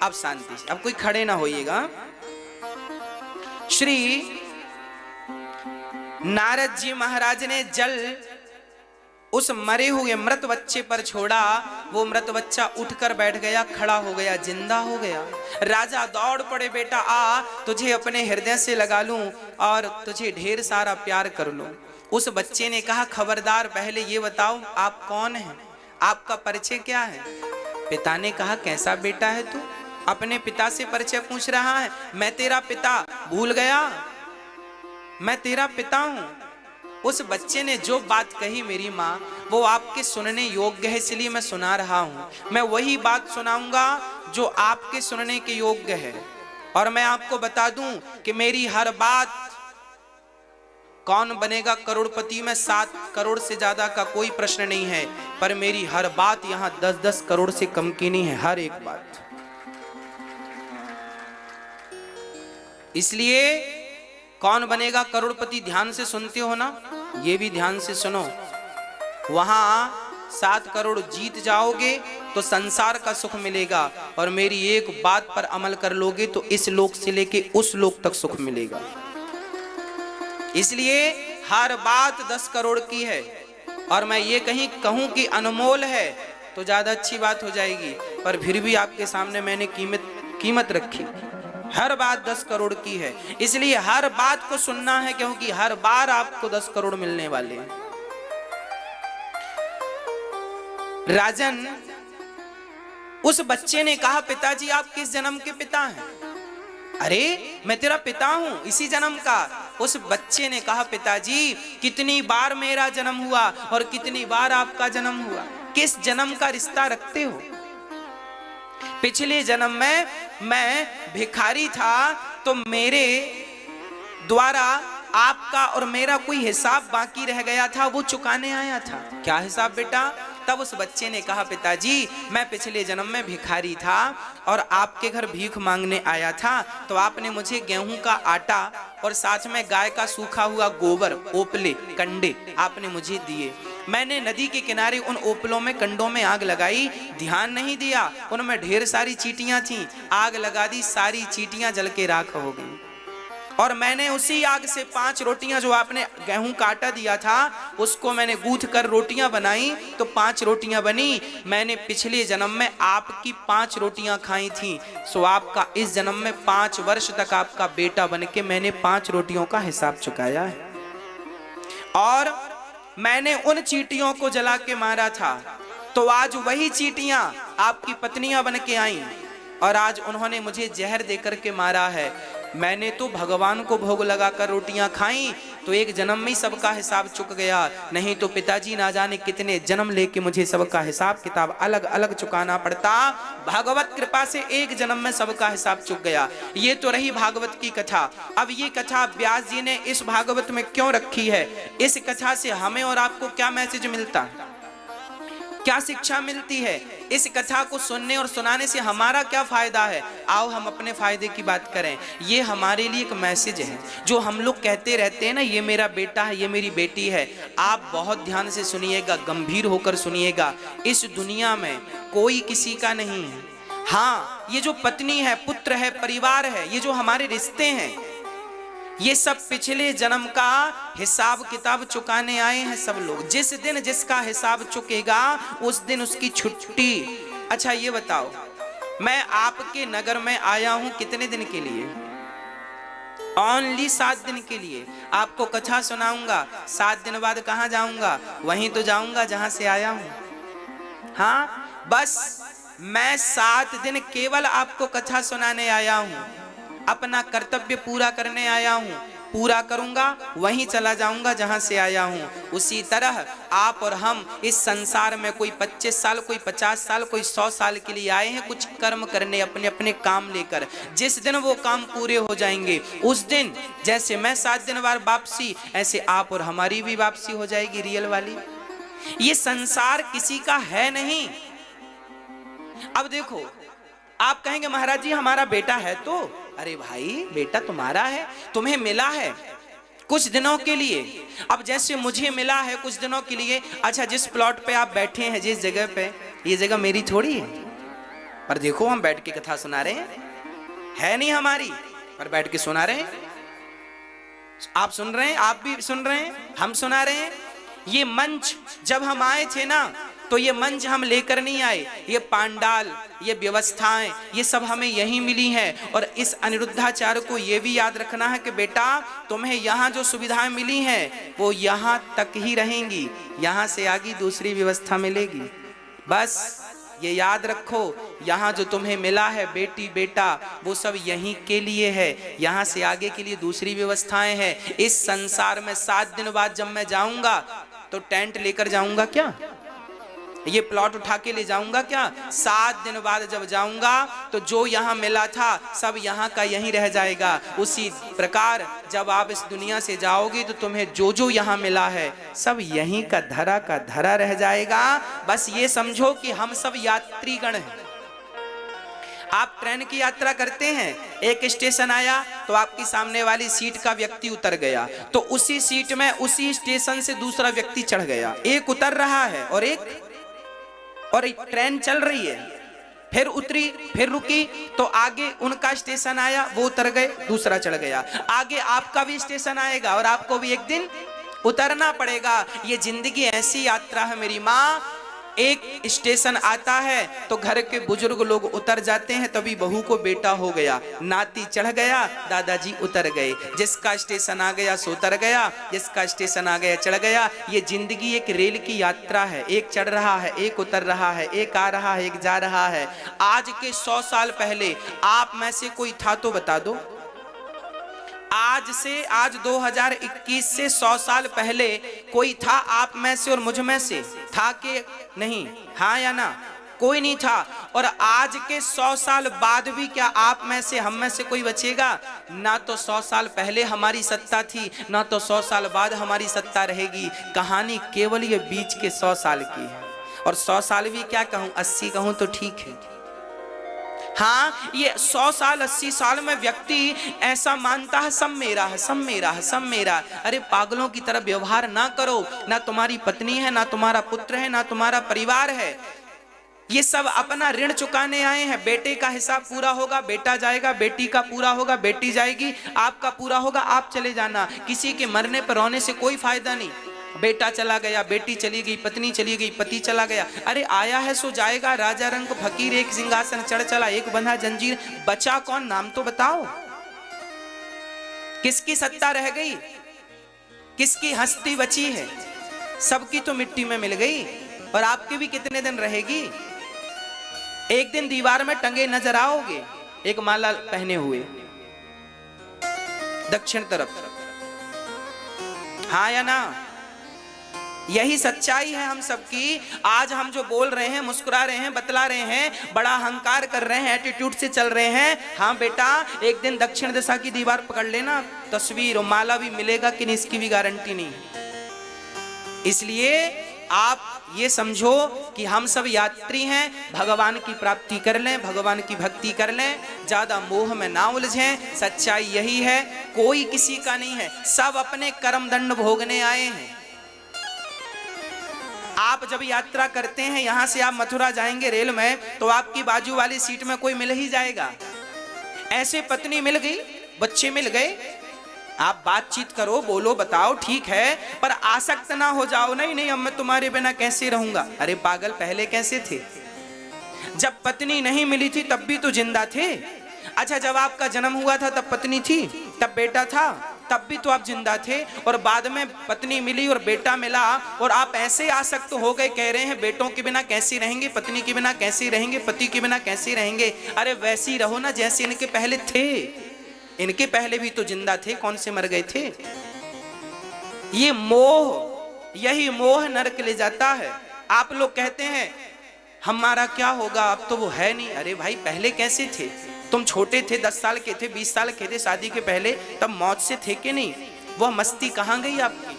अब शांति से, अब कोई खड़े ना होइएगा। श्री नारद जी महाराज ने जल उस मरे हुए मृत बच्चे पर छोड़ा। वो मृत बच्चा उठकर बैठ गया, खड़ा हो गया, जिंदा हो गया। राजा दौड़ पड़े, बेटा आ, तुझे अपने हृदय से लगा लूं और तुझे ढेर सारा प्यार कर लूं। उस बच्चे ने कहा खबरदार, पहले ये बताओ आप कौन हैं, आपका परिचय क्या है? पिता ने कहा कैसा बेटा है तू, अपने पिता से परिचय पूछ रहा है? मैं तेरा पिता भूल गया, मैं तेरा पिता हूं। उस बच्चे ने जो बात कही मेरी माँ, वो आपके सुनने योग्य है, इसलिए मैं सुना रहा हूं। मैं वही बात सुनाऊंगा जो आपके सुनने के योग्य है। और मैं आपको बता दूं कि मेरी हर बात, कौन बनेगा करोड़पति में 7 करोड़ से ज्यादा का कोई प्रश्न नहीं है, पर मेरी हर बात यहाँ 10-10 करोड़ से कम की नहीं है, हर एक बात। इसलिए कौन बनेगा करोड़पति ध्यान से सुनते हो ना, ये भी ध्यान से सुनो। वहां 7 करोड़ जीत जाओगे तो संसार का सुख मिलेगा, और मेरी एक बात पर अमल कर लोगे तो इस लोक से लेके उस लोक तक सुख मिलेगा। इसलिए हर बात 10 करोड़ की है, और मैं ये कहीं कहूं कि अनमोल है तो ज्यादा अच्छी बात हो जाएगी, पर फिर भी आपके सामने मैंने कीमत रखी। हर बात 10 करोड़ की है, इसलिए हर बात को सुनना है, क्योंकि हर बार आपको 10 करोड़ मिलने वाले हैं। राजन, उस बच्चे ने कहा, पिताजी आप किस जन्म के पिता हैं? अरे मैं तेरा पिता हूं, इसी जन्म का। उस बच्चे ने कहा, पिताजी कितनी बार मेरा जन्म हुआ और कितनी बार आपका जन्म हुआ, किस जन्म का रिश्ता रखते हो? पिछले जन्म में मैं भिखारी था, तो मेरे द्वारा आपका और मेरा कोई हिसाब बाकी रह गया था, वो चुकाने आया था। क्या हिसाब बेटा? तब उस बच्चे ने कहा, पिताजी मैं पिछले जन्म में भिखारी था और आपके घर भीख मांगने आया था, तो आपने मुझे गेहूं का आटा और साथ में गाय का सूखा हुआ गोबर, ओपले, कंडे आपने मुझे दिए। मैंने नदी के किनारे उन ओपलों में, कंडों में आग लगाई, ध्यान नहीं दिया, उनमें ढेर सारी चींटियां थीं, आग लगा दी, सारी चींटियां जल के राख हो गई। और मैंने उसी आग से 5 रोटियां, जो आपने गेहूं का आटा दिया था, उसको मैंने गूंथ कर रोटियां बनाई, तो 5 रोटियां बनी। मैंने पिछले जन्म में आपकी 5 रोटियां खाई थी, सो आपका इस जन्म में 5 वर्ष तक आपका बेटा बनके मैंने 5 रोटियों का हिसाब चुकाया है। और मैंने उन चींटियों को जला के मारा था, तो आज वही चींटियां आपकी पत्नियां बन के आई और आज उन्होंने मुझे जहर देकर के मारा है। मैंने तो भगवान को भोग लगाकर रोटियां खाई, तो एक जन्म में ही सबका हिसाब चुक गया, नहीं तो पिताजी ना जाने कितने जन्म लेके मुझे सबका हिसाब किताब अलग अलग चुकाना पड़ता। भागवत कृपा से एक जन्म में सबका हिसाब चुक गया। ये तो रही भागवत की कथा। अब ये कथा व्यास जी ने इस भागवत में क्यों रखी है? इस कथा से हमें और आपको क्या मैसेज मिलता है, क्या शिक्षा मिलती है? इस कथा को सुनने और सुनाने से हमारा क्या फायदा है? आओ हम अपने फायदे की बात करें। ये हमारे लिए एक मैसेज है। जो हम लोग कहते रहते हैं ना, ये मेरा बेटा है, ये मेरी बेटी है, आप बहुत ध्यान से सुनिएगा, गंभीर होकर सुनिएगा। इस दुनिया में कोई किसी का नहीं है। हाँ, ये जो पत्नी है, पुत्र है, परिवार है, ये जो हमारे रिश्ते हैं, ये सब पिछले जन्म का हिसाब किताब चुकाने आए हैं सब लोग। जिस दिन जिसका हिसाब चुकेगा उस दिन उसकी छुट्टी। अच्छा ये बताओ, मैं आपके नगर में आया हूं कितने दिन के लिए? ओनली 7 दिन के लिए। आपको कथा सुनाऊंगा, 7 दिन बाद कहां जाऊंगा? वहीं तो जाऊंगा जहां से आया हूं। हाँ, बस मैं 7 दिन केवल आपको कथा सुनाने आया हूं, अपना कर्तव्य पूरा करने आया हूं, पूरा करूंगा, वहीं चला जाऊंगा जहां से आया हूं। उसी तरह आप और हम इस संसार में कोई 25 साल, कोई 50 साल, कोई 100 साल के लिए आए हैं, कुछ कर्म करने, अपने अपने काम लेकर। जिस दिन वो काम पूरे हो जाएंगे, उस दिन जैसे मैं 7 दिन बाद वापसी, ऐसे आप और हमारी भी वापसी हो जाएगी, रियल वाली। ये संसार किसी का है नहीं। अब देखो, आप कहेंगे महाराज जी हमारा बेटा है तो, अरे भाई बेटा तुम्हारा है, तुम्हें मिला है कुछ दिनों के लिए। अब जैसे मुझे मिला है कुछ दिनों के लिए, अच्छा जिस प्लॉट पे आप बैठे हैं, जिस जगह पे, ये जगह मेरी थोड़ी है, पर देखो हम बैठ के कथा सुना रहे हैं, है नहीं हमारी, पर बैठ के सुना रहे हैं। आप सुन रहे हैं, आप भी सुन रहे हैं, हम सुना रहे हैं। ये मंच जब हम आए थे ना, तो ये मंच हम लेकर नहीं आए, ये पांडाल, ये व्यवस्थाएं, ये सब हमें यहीं मिली हैं। और इस अनिरुद्धाचार्य को ये भी याद रखना है कि बेटा तुम्हें यहाँ जो सुविधाएं मिली हैं वो यहाँ तक ही रहेंगी, यहाँ से आगे दूसरी व्यवस्था मिलेगी। बस ये याद रखो, यहाँ जो तुम्हें मिला है बेटी बेटा, वो सब यहीं के लिए है, यहाँ से आगे के लिए दूसरी व्यवस्थाएं हैं। इस संसार में 7 दिन बाद जब मैं जाऊंगा तो टेंट लेकर जाऊंगा क्या? ये प्लॉट उठा के ले जाऊंगा क्या? 7 दिन बाद जब जाऊंगा तो जो यहाँ मिला था सब यहाँ का यहीं रह जाएगा। उसी प्रकार जब आप इस दुनिया से जाओगे तो तुम्हें जो जो यहाँ मिला है सब यहीं का धरा रह जाएगा। बस ये समझो कि हम सब यात्रीगण हैं। आप ट्रेन की यात्रा करते हैं, एक स्टेशन आया तो आपकी सामने वाली सीट का व्यक्ति उतर गया, तो उसी सीट में उसी स्टेशन से दूसरा व्यक्ति चढ़ गया। एक उतर रहा है और एक ट्रेन चल रही है, फिर उतरी, फिर रुकी, तो आगे उनका स्टेशन आया, वो उतर गए, दूसरा चढ़ गया। आगे आपका भी स्टेशन आएगा और आपको भी एक दिन उतरना पड़ेगा। ये जिंदगी ऐसी यात्रा है मेरी माँ, एक स्टेशन आता है तो घर के बुजुर्ग लोग उतर जाते हैं, तभी बहू को बेटा हो गया, नाती चढ़ गया, दादाजी उतर गए। जिसका स्टेशन आ गया सो उतर गया, जिसका स्टेशन आ गया चढ़ गया। ये जिंदगी एक रेल की यात्रा है, एक चढ़ रहा है, एक उतर रहा है, एक आ रहा है, एक जा रहा है। आज के 100 साल पहले आप में से कोई था तो बता दो। आज 2021 से 100 साल पहले कोई था आप में से और मुझ में से? था कि नहीं? हाँ या ना? कोई नहीं था। और आज के 100 साल बाद भी क्या आप में से, हम में से कोई बचेगा? ना तो 100 साल पहले हमारी सत्ता थी, ना तो 100 साल बाद हमारी सत्ता रहेगी। कहानी केवल ये बीच के 100 साल की है। और 100 साल भी क्या कहूं, 80 कहूं तो ठीक है। हाँ, ये 100 साल 80 साल में व्यक्ति ऐसा मानता है सब मेरा है, सब मेरा है, सब मेरा। अरे पागलों की तरह व्यवहार ना करो। ना तुम्हारी पत्नी है, ना तुम्हारा पुत्र है, ना तुम्हारा परिवार है। ये सब अपना ऋण चुकाने आए हैं। बेटे का हिसाब पूरा होगा, बेटा जाएगा, बेटी का पूरा होगा, बेटी जाएगी, आपका पूरा होगा, आप चले जाना। किसी के मरने पर रोने से कोई फायदा नहीं। बेटा चला गया, बेटी चली गई, पत्नी चली गई, पति चला गया। अरे आया है सो जाएगा। राजा रंग फकीर एक सिंहासन चढ़ चला, एक बंधा जंजीर। बचा कौन? नाम तो बताओ। किसकी सत्ता रह गई? किसकी हस्ती बची है? सबकी तो मिट्टी में मिल गई। और आपकी भी कितने दिन रहेगी? एक दिन दीवार में टंगे नजर आओगे, एक माला पहने हुए दक्षिण तरफ। हाँ या ना? यही सच्चाई है हम सबकी। आज हम जो बोल रहे हैं, मुस्कुरा रहे हैं, बतला रहे हैं, बड़ा अहंकार कर रहे हैं, एटीट्यूड से चल रहे हैं। हाँ बेटा, एक दिन दक्षिण दिशा की दीवार पकड़ लेना, तस्वीर और माला भी मिलेगा कि नहीं इसकी भी गारंटी नहीं। इसलिए आप ये समझो कि हम सब यात्री हैं, भगवान की प्राप्ति कर लें, भगवान की भक्ति कर लें, ज्यादा मोह में ना उलझें। सच्चाई यही है, कोई किसी का नहीं है, सब अपने कर्म दंड भोगने आए हैं। आप जब यात्रा करते हैं, यहां से आप मथुरा जाएंगे रेल में, तो आपकी बाजू वाली सीट में कोई मिल ही जाएगा। ऐसे पत्नी मिल गई, बच्चे मिल गए, आप बातचीत करो, बोलो, बताओ, ठीक है, पर आसक्त ना हो जाओ। नहीं नहीं, अब मैं तुम्हारे बिना कैसे रहूंगा। अरे पागल, पहले कैसे थे? जब पत्नी नहीं मिली थी तब भी तो जिंदा थे। अच्छा, जब आपका जन्म हुआ था तब पत्नी थी, तब बेटा था, तब भी तो आप जिंदा थे। और बाद में पत्नी मिली और बेटा मिला, और आप ऐसे आसक्त हो गए, कह रहे हैं बेटों के बिना कैसे रहेंगे, पत्नी के बिना कैसे रहेंगे, पति के बिना कैसे रहेंगे। अरे वैसे ही रहो ना जैसे इनके पहले थे। इनके पहले भी तो जिंदा थे, कौन से मर गए थे? ये मोह, यही मोह नरक ले जाता है। आप लोग कहते हैं हमारा क्या होगा, अब तो वो है नहीं। अरे भाई, पहले कैसे थे? तुम छोटे थे, 10 साल के थे, 20 साल के थे शादी के पहले, तब मौत से थे कि नहीं? वह मस्ती कहां गई आपकी?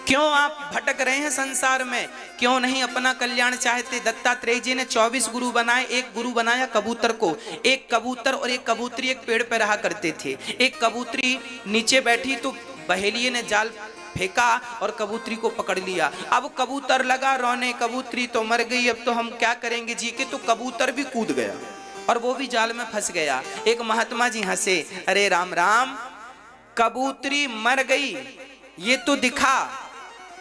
क्यों आप भटक रहे हैं संसार में? क्यों नहीं अपना कल्याण चाहते? दत्तात्रेय जी ने 24 गुरु बनाए, एक गुरु बनाया कबूतर को। एक कबूतर और एक कबूतरी एक पेड़ पर रहा करते थे। एक कबूतरी नीचे बैठी तो बहेलिये ने जाल फेंका और कबूतरी को पकड़ लिया। अब कबूतर लगा रोने, कबूतरी तो मर गई, अब तो हम क्या करेंगे जी के। तो कबूतर भी कूद गया और वो भी जाल में फंस गया। एक महात्मा जी हंसे, अरे राम राम, कबूतरी मर गई ये तो दिखा,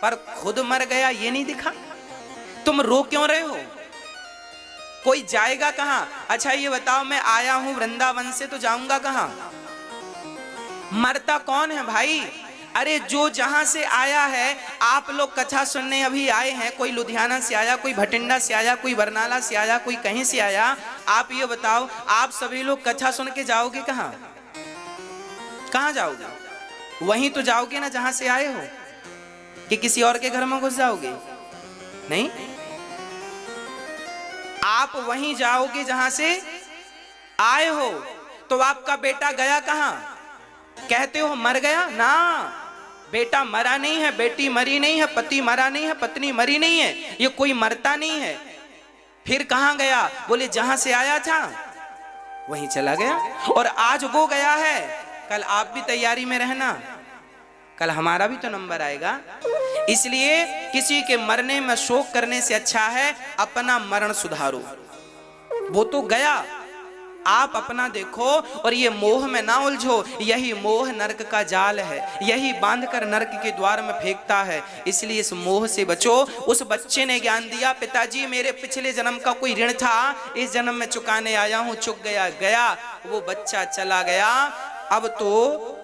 पर खुद मर गया ये नहीं दिखा। तुम रो क्यों रहे हो? कोई जाएगा कहां? अच्छा ये बताओ, मैं आया हूं वृंदावन से तो जाऊंगा कहां? मरता कौन है भाई? अरे जो जहां से आया है, आप लोग कथा सुनने अभी आए हैं, कोई लुधियाना से आया, कोई भटिंडा से आया, कोई बरनाला से आया, कोई कहीं से आया। आप ये बताओ, आप सभी लोग कथा सुन के जाओगे कहां? कहां जाओगे? वहीं तो जाओगे ना जहां से आए हो, कि किसी और के घर में घुस जाओगे? नहीं, आप वहीं जाओगे जहां से आए हो। तो आपका बेटा गया कहां? कहते हो मर गया ना, बेटा मरा नहीं है, बेटी मरी नहीं है, पति मरा नहीं है, पत्नी मरी नहीं है, ये कोई मरता नहीं है। फिर कहां गया? बोले जहां से आया था वहीं चला गया। और आज वो गया है, कल आप भी तैयारी में रहना, कल हमारा भी तो नंबर आएगा। इसलिए किसी के मरने में शोक करने से अच्छा है अपना मरण सुधारो। वो तो गया, आप अपना देखो और ये मोह में ना उलझो। यही मोह नरक का जाल है, यही बांधकर नरक के द्वार में फेंकता है। इसलिए इस मोह से बचो। उस बच्चे ने ज्ञान दिया, पिताजी मेरे पिछले जन्म का कोई ऋण था, इस जन्म में चुकाने आया हूं, चुक गया गया। वो बच्चा चला गया। अब तो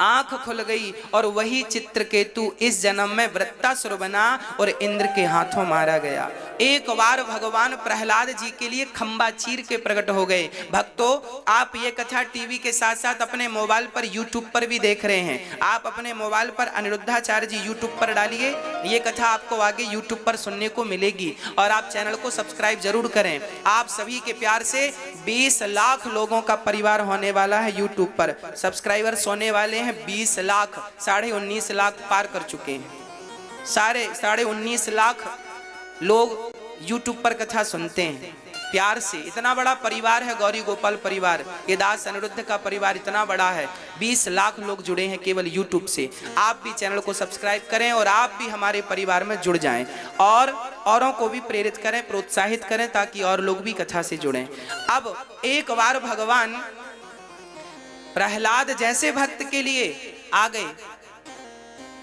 आंख खुल गई और वही चित्रकेतु इस जन्म में वृत्तासुर बना और इंद्र के हाथों मारा गया। एक बार भगवान प्रहलाद जी के लिए खंबा चीर के प्रकट हो गए। भक्तों, आप ये कथा टीवी के साथ साथ अपने मोबाइल पर यूट्यूब पर भी देख रहे हैं। आप अपने मोबाइल पर अनिरुद्धाचार्य जी यूट्यूब पर डालिए, ये कथा आपको आगे यूट्यूब पर सुनने को मिलेगी। और आप चैनल को सब्सक्राइब जरूर करें। आप सभी के प्यार से 20 लाख लोगों का परिवार होने वाला है यूट्यूब पर। सब्सक्राइबर्स होने वाले 20 लाख, 19.5 लाख पार कर चुके हैं। 19.5 लाख लोग यूट्यूब पर कथा सुनते हैं प्यार से। इतना बड़ा परिवार है गौरी गोपाल परिवार, ये दास अनिरुद्ध का परिवार इतना बड़ा है। 20 लाख लोग जुड़े हैं केवल यूट्यूब से। आप भी चैनल को सब्सक्राइब करें और आप भी हमारे परिवार में जुड़ जाएं और औरों को भी प्रेरित करें, प्रोत्साहित करें, ताकि और लोग भी कथा से जुड़ें। अब एक बार भगवान प्रहलाद जैसे भक्त के लिए आ गए।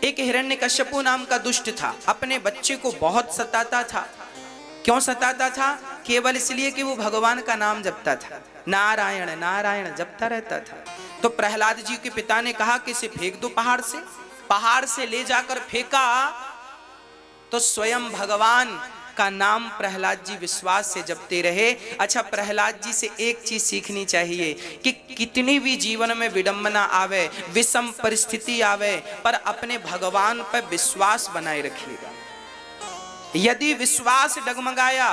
एक हिरण्यकश्यपु नाम का दुष्ट था, अपने बच्चे को बहुत सताता था। क्यों सताता था? केवल इसलिए कि वो भगवान का नाम जपता था, नारायण नारायण जपता रहता था। तो प्रहलाद जी के पिता ने कहा कि इसे फेंक दो पहाड़ से। पहाड़ से ले जाकर फेंका तो स्वयं भगवान का नाम प्रहलाद जी विश्वास से जपते रहे। अच्छा, प्रहलाद जी से एक चीज सीखनी चाहिए कि कितनी भी जीवन में विडंबना आवे, विषम परिस्थिति आवे, पर अपने भगवान पर विश्वास बनाए रखिएगा। यदि विश्वास डगमगाया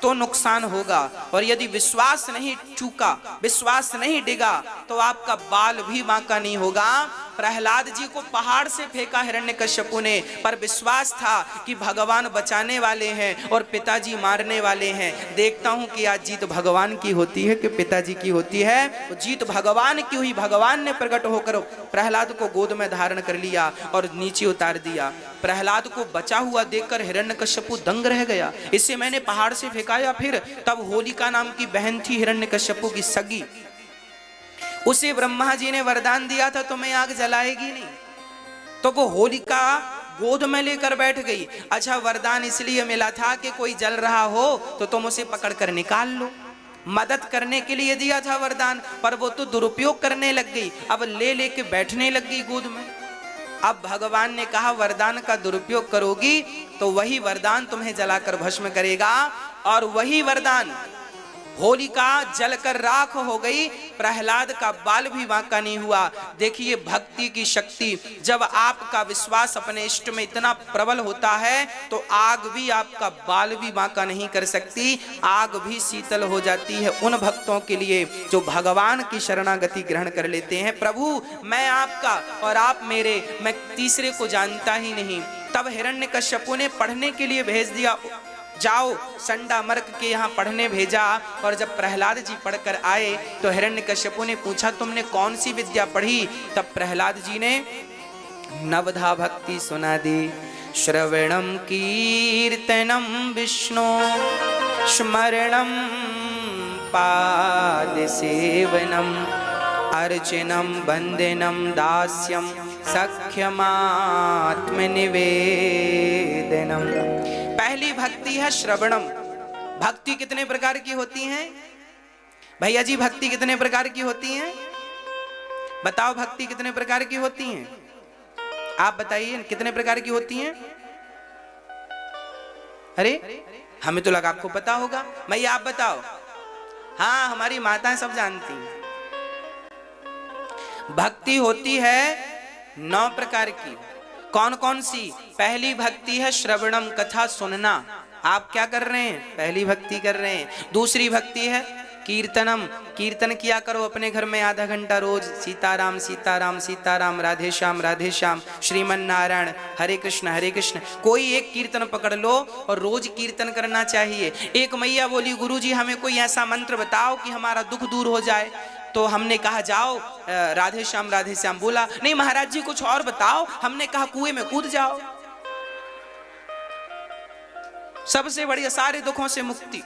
तो नुकसान होगा, और यदि विश्वास नहीं चूका, विश्वास नहीं डिगा, तो आपका बाल भी बांका नहीं होगा। प्रहलाद जी को पहाड़ से फेंका हिरण्यकश्यपु ने, पर विश्वास था कि भगवान बचाने वाले हैं और पिताजी मारने वाले हैं। देखता हूं कि आज जीत भगवान की होती है कि पिताजी की होती है। तो जीत भगवान की हुई। भगवान ने प्रकट होकर प्रहलाद को गोद में धारण कर लिया और नीचे उतार दिया। प्रहलाद को बचा हुआ देखकर हिरण्यकश्यपु दंग रह गया। इसे मैंने पहाड़ से फेंका या फिर? तब होलिका नाम की बहन थी हिरण्यकश्यपु की सगी, उसे ब्रह्मा जी ने वरदान दिया था तुम्हें आग जलाएगी नहीं, तो वो होलिका गोद में लेकर बैठ गई। अच्छा, वरदान इसलिए मिला था कि कोई जल रहा हो तो तुम उसे पकड़कर निकाल लो, मदद करने के लिए दिया था वरदान, पर वो तो दुरुपयोग करने लग गई। अब ले लेके बैठने लग गई गोद में। अब भगवान ने कहा वरदान का दुरुपयोग करोगी तो वही वरदान तुम्हें जलाकर भस्म करेगा, और वही वरदान होलिका जलकर राख हो गई। प्रहलाद का बाल भी बांका नहीं हुआ। देखिए भक्ति की शक्ति। जब आपका विश्वास अपने इष्ट में इतना प्रबल होता है तो आग भी आपका बाल भी बांका नहीं कर सकती, आग भी शीतल हो जाती है उन भक्तों के लिए जो भगवान की शरणागति ग्रहण कर लेते हैं। प्रभु मैं आपका और आप मेरे, मैं तीसरे को जानता ही नहीं। तब हिरण्यकश्यपु ने पढ़ने के लिए भेज दिया, जाओ संडा मर्क के यहाँ पढ़ने भेजा। और जब प्रहलाद जी पढ़कर आए तो हिरण्यकश्यपु ने पूछा तुमने कौन सी विद्या पढ़ी? तब प्रहलाद जी ने नवधा भक्ति सुना दी। श्रवणम कीर्तनम विष्णु स्मरणम पाद सेवनम अर्चनम वंदनम दास्यम सख्यमात्म निवेदनम। पहली भक्ति है श्रवणम। भक्ति कितने प्रकार की होती हैं भैया जी? भक्ति कितने प्रकार की होती हैं? बताओ भक्ति कितने प्रकार की होती हैं? आप बताइए कितने प्रकार की होती हैं? अरे हमें तो लगा आपको पता होगा। भैया आप बताओ। हाँ, हमारी माताएं सब जानती हैं। भक्ति होती है 9 प्रकार की। कौन कौन सी? पहली भक्ति है श्रवणम, कथा सुनना। आप क्या कर रहे हैं? पहली भक्ति कर रहे हैं। दूसरी भक्ति है कीर्तनम, कीर्तन किया करो अपने घर में आधा घंटा रोज। सीताराम सीताराम सीताराम, राधे श्याम श्रीमन नारायण, हरे कृष्ण। कोई एक कीर्तन पकड़ लो और रोज कीर्तन करना चाहिए। एक मैया बोली गुरुजी हमें कोई ऐसा मंत्र बताओ कि हमारा दुख दूर हो जाए। तो हमने कहा जाओ राधे श्याम। बोला नहीं महाराज जी कुछ और बताओ। हमने कहा कुएं में कूद जाओ, सबसे बढ़िया सारे दुखों से मुक्ति।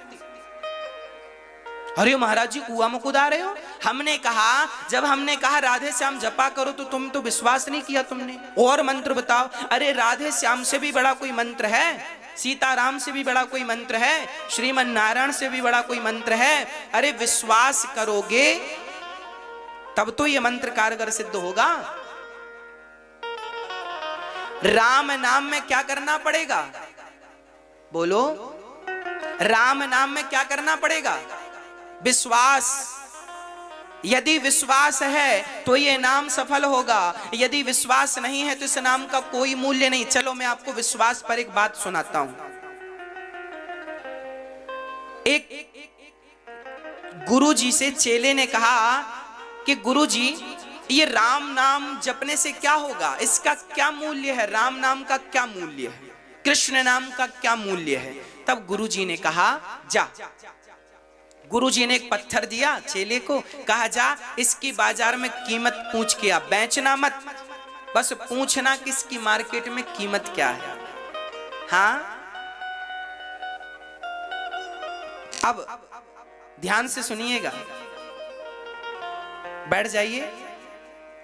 अरे महाराज जी कुआं में कूदा रहे हो। हमने कहा, जब हमने कहा राधे श्याम जपा करो तो तुम तो विश्वास नहीं किया तुमने। और मंत्र बताओ। अरे राधे श्याम से भी बड़ा कोई मंत्र है? सीताराम से भी बड़ा कोई मंत्र है? श्रीमन नारायण से भी बड़ा कोई मंत्र है? अरे विश्वास करोगे तब तो ये मंत्र कारगर सिद्ध होगा। राम नाम में क्या करना पड़ेगा? बोलो, राम नाम में क्या करना पड़ेगा? विश्वास। यदि विश्वास है तो ये नाम सफल होगा, यदि विश्वास नहीं है तो इस नाम का कोई मूल्य नहीं। चलो मैं आपको विश्वास पर एक बात सुनाता हूं। एक गुरुजी से चेले ने कहा कि गुरुजी ये राम नाम जपने से क्या होगा, इसका क्या मूल्य है, राम नाम का क्या मूल्य है, कृष्ण नाम का क्या मूल्य है? तब गुरुजी ने कहा जा। गुरुजी ने एक पत्थर दिया चेले को, कहा जा इसकी बाजार में कीमत पूछ के आ, बेचना मत, बस पूछना कि इसकी मार्केट में कीमत क्या है। हाँ, अब ध्यान से सुनिएगा, बैठ जाइए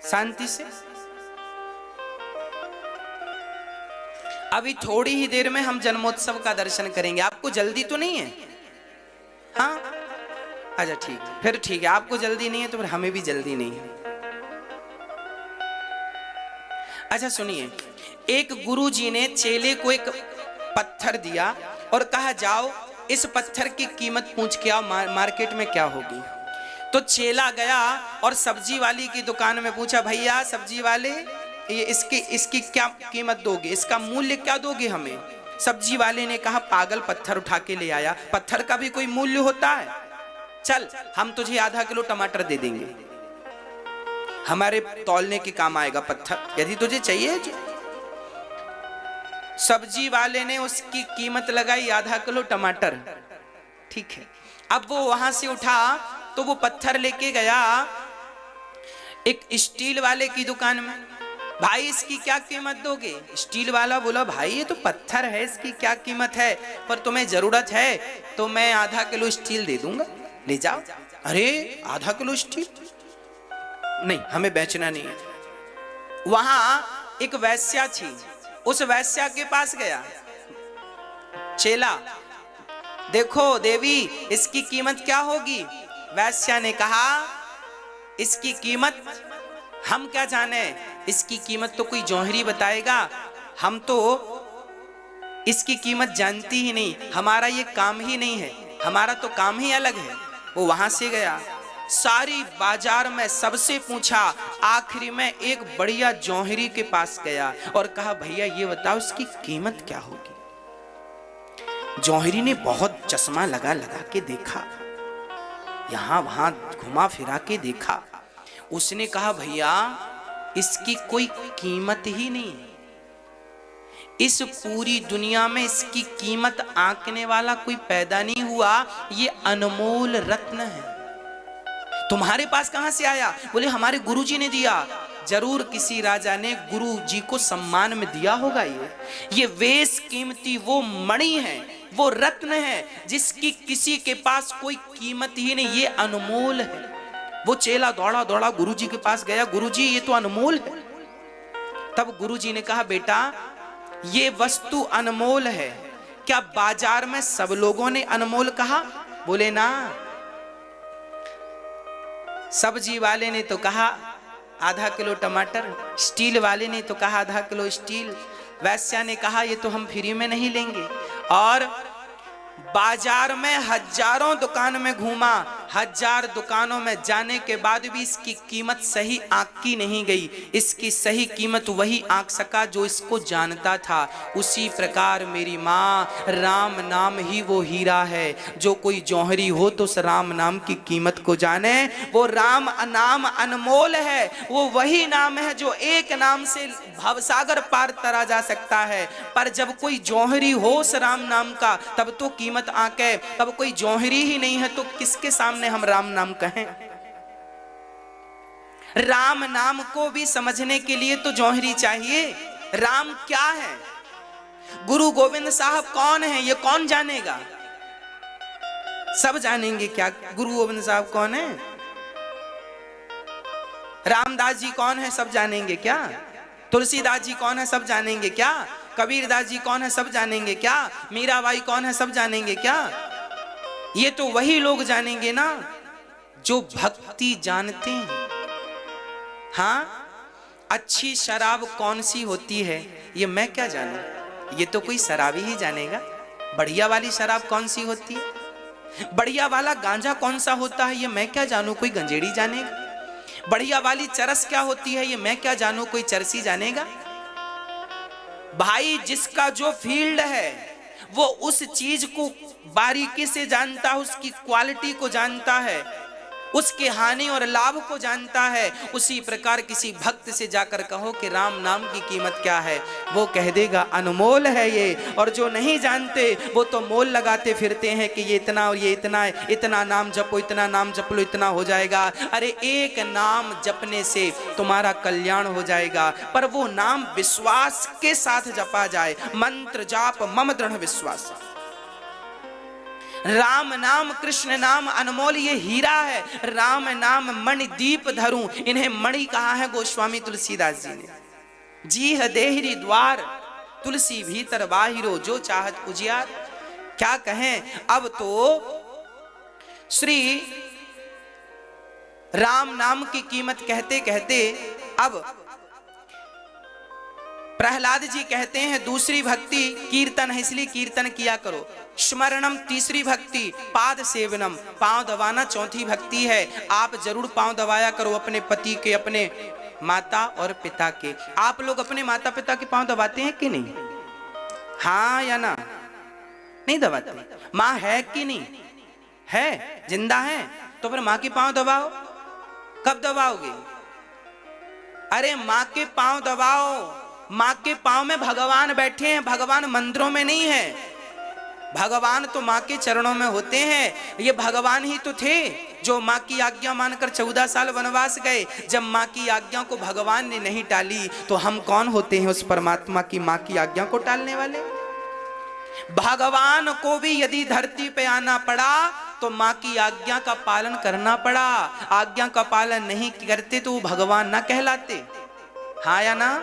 शांति से। अभी थोड़ी ही देर में हम जन्मोत्सव का दर्शन करेंगे। आपको जल्दी तो नहीं है? हाँ, अच्छा ठीक है, फिर ठीक है। आपको जल्दी नहीं है तो फिर हमें भी जल्दी नहीं है। अच्छा सुनिए, एक गुरुजी ने चेले को एक पत्थर दिया और कहा जाओ इस पत्थर की कीमत पूछ के आओ, मार्केट में क्या होगी। तो चेला गया और सब्जी वाली की दुकान में पूछा, भैया सब्जी वाले ये इसकी क्या कीमत दोगे, इसका मूल्य क्या दोगे हमें? सब्जी वाले ने कहा पागल, पत्थर उठा के ले आया, पत्थर का भी कोई मूल्य होता है? चल हम तुझे आधा किलो टमाटर दे देंगे, हमारे तौलने के काम आएगा पत्थर, यदि तुझे चाहिए। सब्जी वाले ने उसकी कीमत लगाई आधा किलो टमाटर, ठीक है। अब वो वहां से उठा तो वो पत्थर लेके गया एक स्टील वाले की दुकान में, भाई इसकी क्या कीमत दोगे? स्टील वाला बोला भाई ये तो पत्थर है, इसकी क्या कीमत है, पर तुम्हें जरूरत है तो मैं आधा किलो स्टील दे दूंगा, ले जाओ। अरे आधा किलो स्टील नहीं, हमें बेचना नहीं है। वहां एक वैश्या थी, उस वैश्या के पास गया चेला, देखो देवी इसकी कीमत क्या होगी? वैश्या ने कहा इसकी कीमत हम क्या जाने, इसकी कीमत तो कोई जौहरी बताएगा, हम तो इसकी कीमत जानती ही नहीं, हमारा ये काम ही नहीं है, हमारा तो काम ही अलग है। वो वहां से गया, सारी बाजार में सबसे पूछा, आखिरी में एक बढ़िया जौहरी के पास गया और कहा भैया ये बताओ इसकी कीमत क्या होगी। जौहरी ने बहुत चश्मा लगा लगा के देखा, यहां वहां घुमा फिरा के देखा, उसने कहा भैया इसकी कोई कीमत ही नहीं, इस पूरी दुनिया में इसकी कीमत आंकने वाला कोई पैदा नहीं हुआ, ये अनमोल रत्न है। तुम्हारे पास कहां से आया? बोले हमारे गुरुजी ने दिया। जरूर किसी राजा ने गुरुजी को सम्मान में दिया होगा। ये वेश कीमती वो मणि है, वो रत्न है जिसकी किसी के पास कोई कीमत ही नहीं, ये अनमोल है। वो चेला दौड़ा दौड़ा गुरुजी के पास गया, गुरुजी ये तो अनमोल है। तब गुरुजी ने कहा बेटा ये वस्तु अनमोल है, क्या बाजार में सब लोगों ने अनमोल कहा? बोले ना, सब्जी वाले ने तो कहा आधा किलो टमाटर, स्टील वाले ने तो कहा आधा किलो स्टील, वैश्या ने कहा ये तो हम फ्री में नहीं लेंगे। और बाजार में हजारों दुकान में घूमा, हजार दुकानों में जाने के बाद भी इसकी कीमत सही आंकी नहीं गई। इसकी सही कीमत वही आंक सका जो इसको जानता था। उसी प्रकार मेरी माँ, राम नाम ही वो हीरा है। जो कोई जौहरी हो तो उस राम नाम की कीमत को जाने। वो राम नाम अनमोल है, वो वही नाम है जो एक नाम से भवसागर पार तरा जा सकता है। पर जब कोई जौहरी हो उस राम नाम का तब तो कीमत आंके, तब कोई जौहरी ही नहीं है तो किसके सामने हम राम नाम कहें? राम नाम को भी समझने के लिए तो जौहरी चाहिए। राम क्या है, गुरु गोविंद साहब कौन है, ये कौन जानेगा? सब जानेंगे क्या गुरु गोविंद साहब कौन है? रामदास जी कौन है? सब जानेंगे क्या? तुलसीदास जी कौन है? सब जानेंगे क्या? कबीरदास जी कौन है? सब जानेंगे क्या? मीराबाई कौन है? सब जानेंगे क्या? ये तो वही लोग जानेंगे ना जो भक्ति जानते हैं। हाँ, अच्छी शराब कौन सी होती है ये मैं क्या जानूं, ये तो कोई शराबी ही जानेगा। बढ़िया वाली शराब कौन सी होती है, बढ़िया वाला गांजा कौन सा होता है ये मैं क्या जानूं, कोई गंजेड़ी जानेगा। बढ़िया वाली चरस क्या होती है ये मैं क्या जानूं, कोई चरसी जानेगा। भाई जिसका जो फील्ड है वो उस चीज को बारीकी से जानता है, उसकी क्वालिटी को जानता है, उसके हानि और लाभ को जानता है। उसी प्रकार किसी भक्त से जाकर कहो कि राम नाम की कीमत क्या है, वो कह देगा अनमोल है ये। और जो नहीं जानते वो तो मोल लगाते फिरते हैं कि ये इतना और ये इतना है, इतना नाम जपो, इतना नाम जप लो, इतना हो जाएगा। अरे एक नाम जपने से तुम्हारा कल्याण हो जाएगा, पर वो नाम विश्वास के साथ जपा जाए। मंत्र जाप मम दृढ़ विश्वास। राम नाम कृष्ण नाम अनमोल ये हीरा है। राम नाम मणि दीप धरूं, इन्हें मणि कहा है गोस्वामी तुलसीदास जी ने। जी है देहरी द्वार तुलसी भीतर बाहिरो, जो चाहत उजियार। क्या कहें, अब तो श्री राम नाम की कीमत कहते कहते अब प्रहलाद जी कहते हैं दूसरी भक्ति कीर्तन है, इसलिए कीर्तन किया करो। स्मरणम तीसरी भक्ति, पाद सेवनम पांव दबाना चौथी भक्ति है। आप जरूर पांव दबाया करो अपने पति के, अपने माता और पिता के। आप लोग अपने माता पिता के पांव दबाते हैं कि नहीं? हाँ या ना? नहीं दबाते। माँ है कि नहीं है? जिंदा है तो फिर माँ के पांव दबाओ। कब दबाओगे? अरे माँ के पांव दबाओ। माँ के पांव में भगवान बैठे हैं, भगवान मंदिरों में नहीं है। भगवान तो माँ के चरणों में होते हैं। ये भगवान ही तो थे जो माँ की आज्ञा मानकर 14 साल वनवास गए। जब माँ की आज्ञा को भगवान ने नहीं टाली तो हम कौन होते हैं उस परमात्मा की माँ की आज्ञा को टालने वाले? भगवान को भी यदि धरती पे आना पड़ा तो माँ की आज्ञा का पालन करना पड़ा। आज्ञा का पालन नहीं करते तो वो भगवान ना कहलाते। हाँ या ना?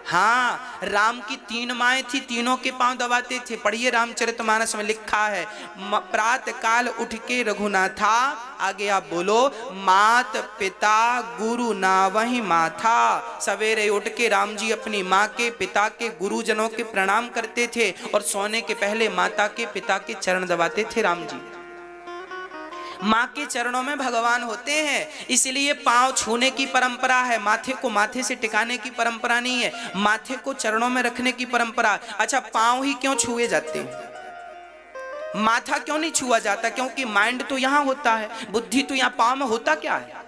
हाँ, राम की 3 माएं थी, तीनों के पांव दबाते थे। पढ़िए रामचरितमानस में लिखा है, प्रातः काल उठ के रघुनाथा, आगे आप बोलो, मात पिता गुरु ना वही माथा। सवेरे उठ के राम जी अपनी माँ के, पिता के, गुरुजनों के प्रणाम करते थे और सोने के पहले माता के, पिता के चरण दबाते थे राम जी। माँ के चरणों में भगवान होते हैं, इसलिए पांव छूने की परंपरा है। माथे को माथे से टिकाने की परंपरा नहीं है, माथे को चरणों में रखने की परंपरा। अच्छा, पांव ही क्यों छुए जाते हैं? माथा क्यों नहीं छुआ जाता? क्योंकि माइंड तो यहाँ होता है, बुद्धि तो यहाँ पांव में होता क्या है।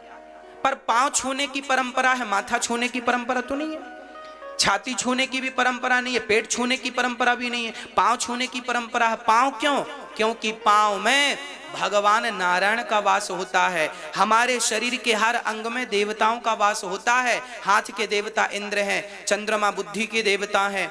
पर पांव छूने की परंपरा है, माथा छूने की परंपरा तो नहीं है। छाती छूने की भी परंपरा नहीं है, पेट छूने की परंपरा भी नहीं है, पांव छूने की परंपरा है। पांव क्यों? क्योंकि पांव में भगवान नारायण का वास होता है। हमारे शरीर के हर अंग में देवताओं का वास होता है। हाथ के देवता इंद्र हैं, चंद्रमा बुद्धि के देवता हैं,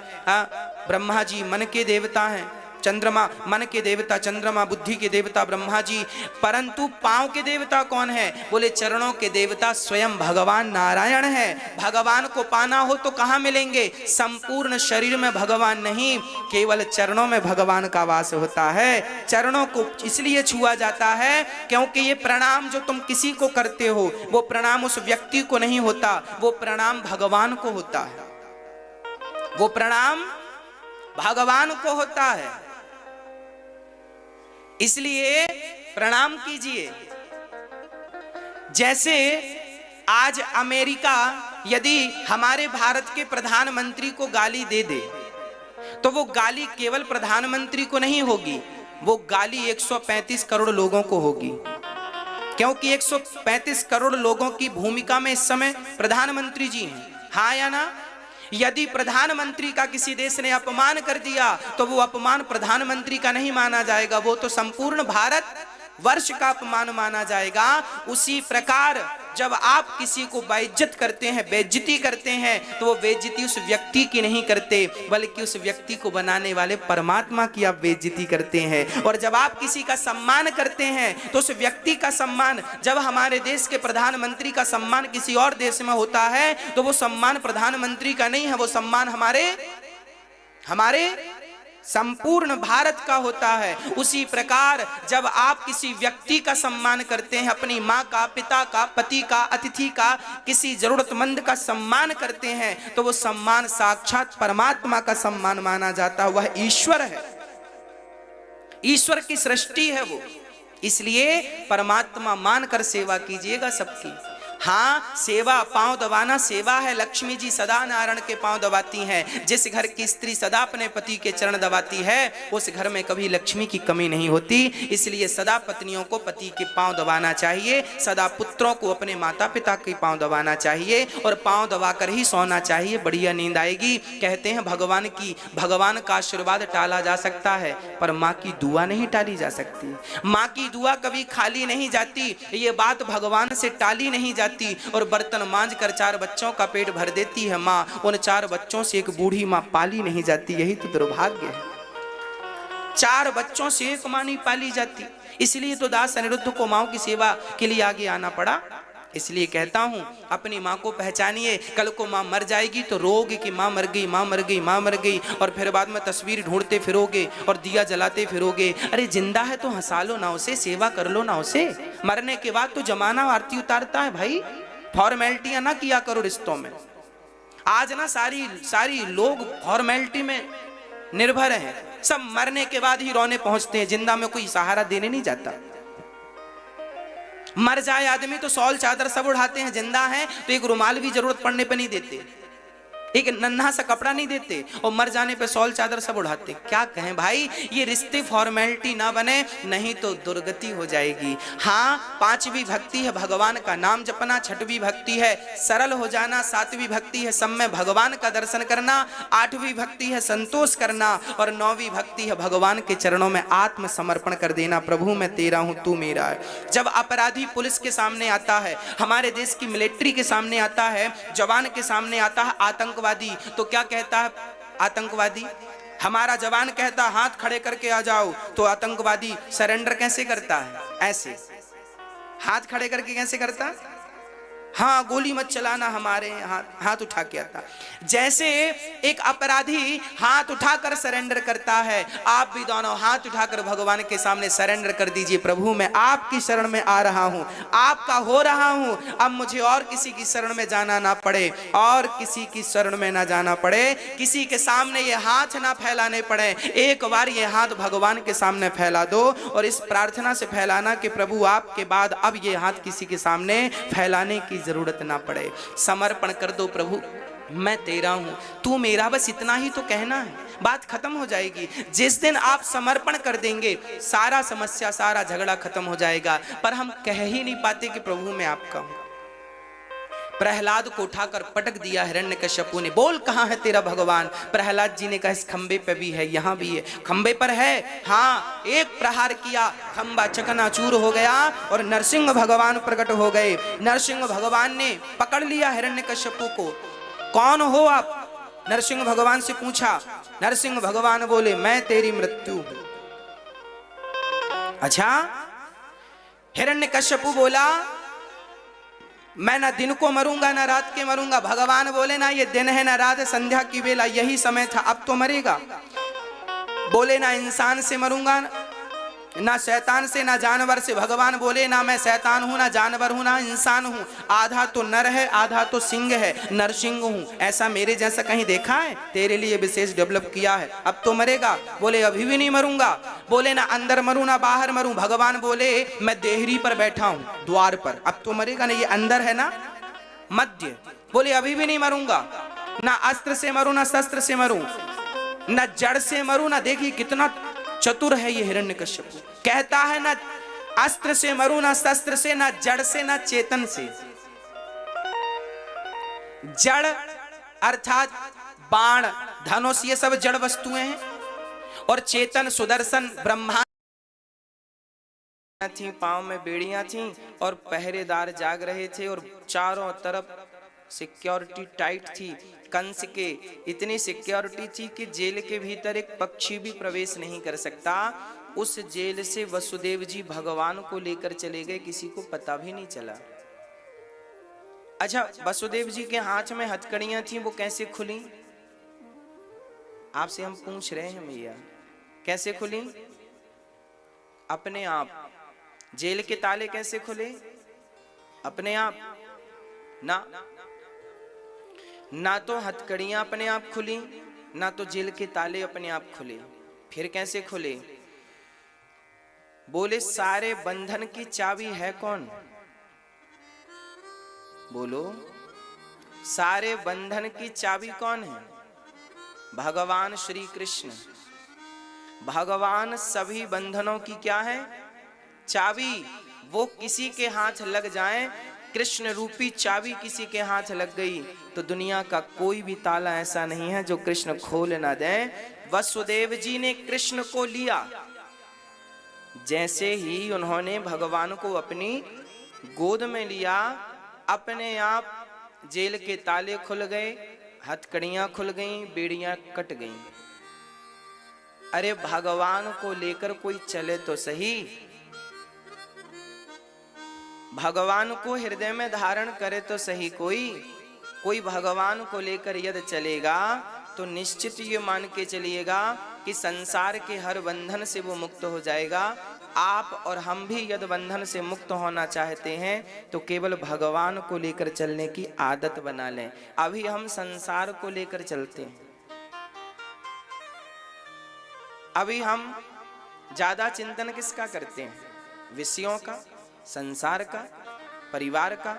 ब्रह्मा जी मन के देवता हैं, चंद्रमा मन के देवता चंद्रमा, बुद्धि के देवता ब्रह्मा जी। परंतु पांव के देवता कौन है? बोले चरणों के देवता स्वयं भगवान नारायण है। भगवान को पाना हो तो कहाँ मिलेंगे? संपूर्ण शरीर में भगवान नहीं, केवल चरणों में भगवान का वास होता है। चरणों को इसलिए छुआ जाता है क्योंकि ये प्रणाम जो तुम किसी को करते हो वो प्रणाम उस व्यक्ति को नहीं होता, वो प्रणाम भगवान को होता है। वो प्रणाम भगवान को होता है, इसलिए प्रणाम कीजिए। जैसे आज अमेरिका यदि हमारे भारत के प्रधानमंत्री को गाली दे दे तो वो गाली केवल प्रधानमंत्री को नहीं होगी, वो गाली 135 करोड़ लोगों को होगी। क्योंकि 135 करोड़ लोगों की भूमिका में इस समय प्रधानमंत्री जी हैं। हाँ या ना? यदि प्रधानमंत्री का किसी देश ने अपमान कर दिया तो वो अपमान प्रधानमंत्री का नहीं माना जाएगा, वो तो संपूर्ण भारत वर्ष का अपमान माना जाएगा। उसी प्रकार जब आप किसी को बेइज्जत करते हैं, बेइज्जती करते हैं, तो वो बेइज्जती उस व्यक्ति की नहीं करते, बल्कि उस व्यक्ति को बनाने वाले परमात्मा की आप बेइज्जती करते हैं। और जब आप किसी का सम्मान करते हैं तो उस व्यक्ति का सम्मान, जब हमारे देश के प्रधानमंत्री का सम्मान किसी और देश में होता है तो वो सम्मान प्रधानमंत्री का नहीं है, वो सम्मान हमारे संपूर्ण भारत का होता है। उसी प्रकार जब आप किसी व्यक्ति का सम्मान करते हैं, अपनी माँ का, पिता का, पति का, अतिथि का, किसी जरूरतमंद का सम्मान करते हैं, तो वो सम्मान साक्षात परमात्मा का सम्मान माना जाता है। वह ईश्वर है, ईश्वर की सृष्टि है वो। इसलिए परमात्मा मानकर सेवा कीजिएगा सबकी। हाँ, सेवा, पांव दबाना सेवा है। लक्ष्मी जी सदा नारायण के पांव दबाती हैं। जिस घर की स्त्री सदा अपने पति के चरण दबाती है, उस घर में कभी लक्ष्मी की कमी नहीं होती। इसलिए सदा पत्नियों को पति के पांव दबाना चाहिए, सदा पुत्रों को अपने माता पिता के पांव दबाना चाहिए और पांव दबाकर ही सोना चाहिए, बढ़िया नींद आएगी। कहते हैं भगवान का आशीर्वाद टाला जा सकता है, पर माँ की दुआ नहीं टाली जा सकती। माँ की दुआ कभी खाली नहीं जाती, ये बात भगवान से टाली नहीं जाती। और बर्तन मांज कर 4 बच्चों का पेट भर देती है माँ, उन 4 बच्चों से एक बूढ़ी माँ पाली नहीं जाती। यही तो दुर्भाग्य है, 4 बच्चों से एक माँ नहीं पाली जाती। इसलिए तो दास अनिरुद्ध को माँ की सेवा के लिए आगे आना पड़ा। इसलिए कहता हूं, अपनी माँ को पहचानिए। कल को माँ मर जाएगी तो रोगे कि माँ मर गई, माँ मर गई, माँ मर गई, और फिर बाद में तस्वीर ढूंढते फिरोगे और दिया जलाते फिरोगे। अरे जिंदा है तो हंसा लो ना उसे, सेवा कर लो ना उसे। मरने के बाद तो जमाना आरती उतारता है भाई, फॉर्मेलिटियां ना किया करो रिश्तों में। आज ना सारी लोग फॉर्मेलिटी में निर्भर हैं, सब मरने के बाद ही रोने पहुंचते हैं, जिंदा में कोई सहारा देने नहीं जाता। मर जाए आदमी तो शॉल चादर सब उड़ाते हैं, जिंदा है तो एक रुमाल भी जरूरत पड़ने पे नहीं देते, एक नन्हा सा कपड़ा नहीं देते, और मर जाने पे शॉल चादर सब उड़ाते। क्या कहें भाई, ये रिश्ते फॉर्मेलिटी ना बने, नहीं तो दुर्गति हो जाएगी। हाँ, 5वीं भक्ति है भगवान का नाम जपना, 6वीं भक्ति है सरल हो जाना, 7वीं भक्ति है सब में भगवान का दर्शन करना, 8वीं भक्ति है संतोष करना, और 9वीं भक्ति है भगवान के चरणों में आत्मसमर्पण कर देना। प्रभु मैं तेरा हूं, तू मेरा है। जब अपराधी पुलिस के सामने आता है, हमारे देश की मिलिट्री के सामने आता है, जवान के सामने आता है आतंकवादी, तो क्या कहता है आतंकवादी? हमारा जवान कहता हाथ खड़े करके आ जाओ, तो आतंकवादी सरेंडर कैसे करता है? ऐसे हाथ खड़े करके कैसे करता? हाँ, गोली मत चलाना, हमारे हाथ उठा के आता। जैसे एक अपराधी हाथ उठाकर सरेंडर करता है, आप भी दोनों हाथ उठाकर भगवान के सामने सरेंडर कर दीजिए। प्रभु मैं आपकी शरण में आ रहा हूँ, आपका हो रहा हूँ, अब मुझे और किसी की शरण में जाना ना पड़े, और किसी की शरण में ना जाना पड़े, किसी के सामने ये हाथ ना फैलाने पड़े। एक बार ये हाथ भगवान के सामने फैला दो, और इस प्रार्थना से फैलाना कि प्रभु आपके बाद अब ये हाथ किसी के सामने फैलाने की जरूरत ना पड़े। समर्पण कर दो, प्रभु मैं तेरा हूं, तू मेरा, बस इतना ही तो कहना है, बात खत्म हो जाएगी। जिस दिन आप समर्पण कर देंगे, सारा समस्या, सारा झगड़ा खत्म हो जाएगा। पर हम कह ही नहीं पाते कि प्रभु मैं आपका हूं। प्रहलाद को उठाकर पटक दिया हिरण्यकश्यपु ने, बोल कहां है तेरा भगवान? प्रहलाद जी ने कहा इस खंबे पे भी है, यहां भी है। खंबे पर है? हाँ। एक प्रहार किया, खंबा चकनाचूर हो गया और नरसिंह भगवान प्रकट हो गए। नरसिंह भगवान ने पकड़ लिया हिरण्यकश्यपु को। कौन हो आप? नरसिंह भगवान से पूछा। नरसिंह भगवान बोले मैं तेरी मृत्यु हूं। अच्छा। हिरण्यकश्यपु बोला मैं ना दिन को मरूंगा ना रात के मरूंगा। भगवान बोले ना ये दिन है ना रात है, संध्या की बेला यही समय था, अब तो मरेगा। बोले ना इंसान से मरूंगा ना शैतान से ना जानवर से। भगवान बोले ना मैं शैतान हूं ना जानवर हूं ना इंसान हूं, आधा तो नर है आधा तो सिंह है, नरसिंह हूं। ऐसा मेरे जैसा कहीं देखा है? तेरे लिए विशेष डेवलप किया है, अब तो मरेगा। बोले अभी भी नहीं मरूंगा। बोले ना अंदर मरूं ना बाहर मरूं। भगवान बोले मैं देहरी पर बैठा हूं द्वार पर, अब तो मरेगा ना, ये अंदर है ना मध्य। बोले अभी भी नहीं मरूंगा, ना अस्त्र से मरूं ना शस्त्र से मरूं ना जड़ से मरूं ना। देखिए कितना चतुर है ये हिरण्यकश्यपु। कहता है ना अस्त्र से मरूं ना शस्त्र से ना जड़ से ना चेतन से। जड़ अर्थात बाण धनुष ये सब जड़ वस्तुएं हैं, और चेतन सुदर्शन ब्रह्मा थी, पांव में बेड़ियां थीं और पहरेदार जाग रहे थे और चारों तरफ सिक्योरिटी टाइट थी। कंस के इतनी सिक्योरिटी थी कि जेल के भीतर एक पक्षी भी प्रवेश नहीं कर सकता। उस जेल से वसुदेव जी भगवान को लेकर चले गए, किसी को पता भी नहीं चला। अच्छा, वसुदेव जी के हाथ में हथकड़ियां थी, वो कैसे खुली? आपसे हम पूछ रहे हैं मैया, कैसे खुली? अपने आप। जेल के ताले कैसे खुले? अपने आप ना तो हथकड़ियां अपने आप खुली, ना तो जेल के ताले अपने आप खुले। फिर कैसे खुले? बोले, सारे बंधन की चाबी है कौन? बोलो, सारे बंधन की चाबी कौन है? भगवान श्री कृष्ण। भगवान सभी बंधनों की क्या है? चाबी। वो किसी के हाथ लग जाए, कृष्ण रूपी चाबी किसी के हाथ लग गई तो दुनिया का कोई भी ताला ऐसा नहीं है जो कृष्ण खोल ना दे। वसुदेव जी ने कृष्ण को लिया। जैसे ही उन्होंने भगवान को अपनी गोद में लिया, अपने आप जेल के ताले खुल गए, हथकड़ियां खुल गईं, बेड़ियां कट गईं। अरे भगवान को लेकर कोई चले तो सही, भगवान को हृदय में धारण करे तो सही। कोई भगवान को लेकर यदि चलेगा तो निश्चित ये मान के चलिएगा कि संसार के हर बंधन से वो मुक्त हो जाएगा। आप और हम भी यदि बंधन से मुक्त होना चाहते हैं तो केवल भगवान को लेकर चलने की आदत बना लें। अभी हम संसार को लेकर चलते हैं, अभी हम ज्यादा चिंतन किसका करते हैं? विषयों का, संसार का, परिवार का।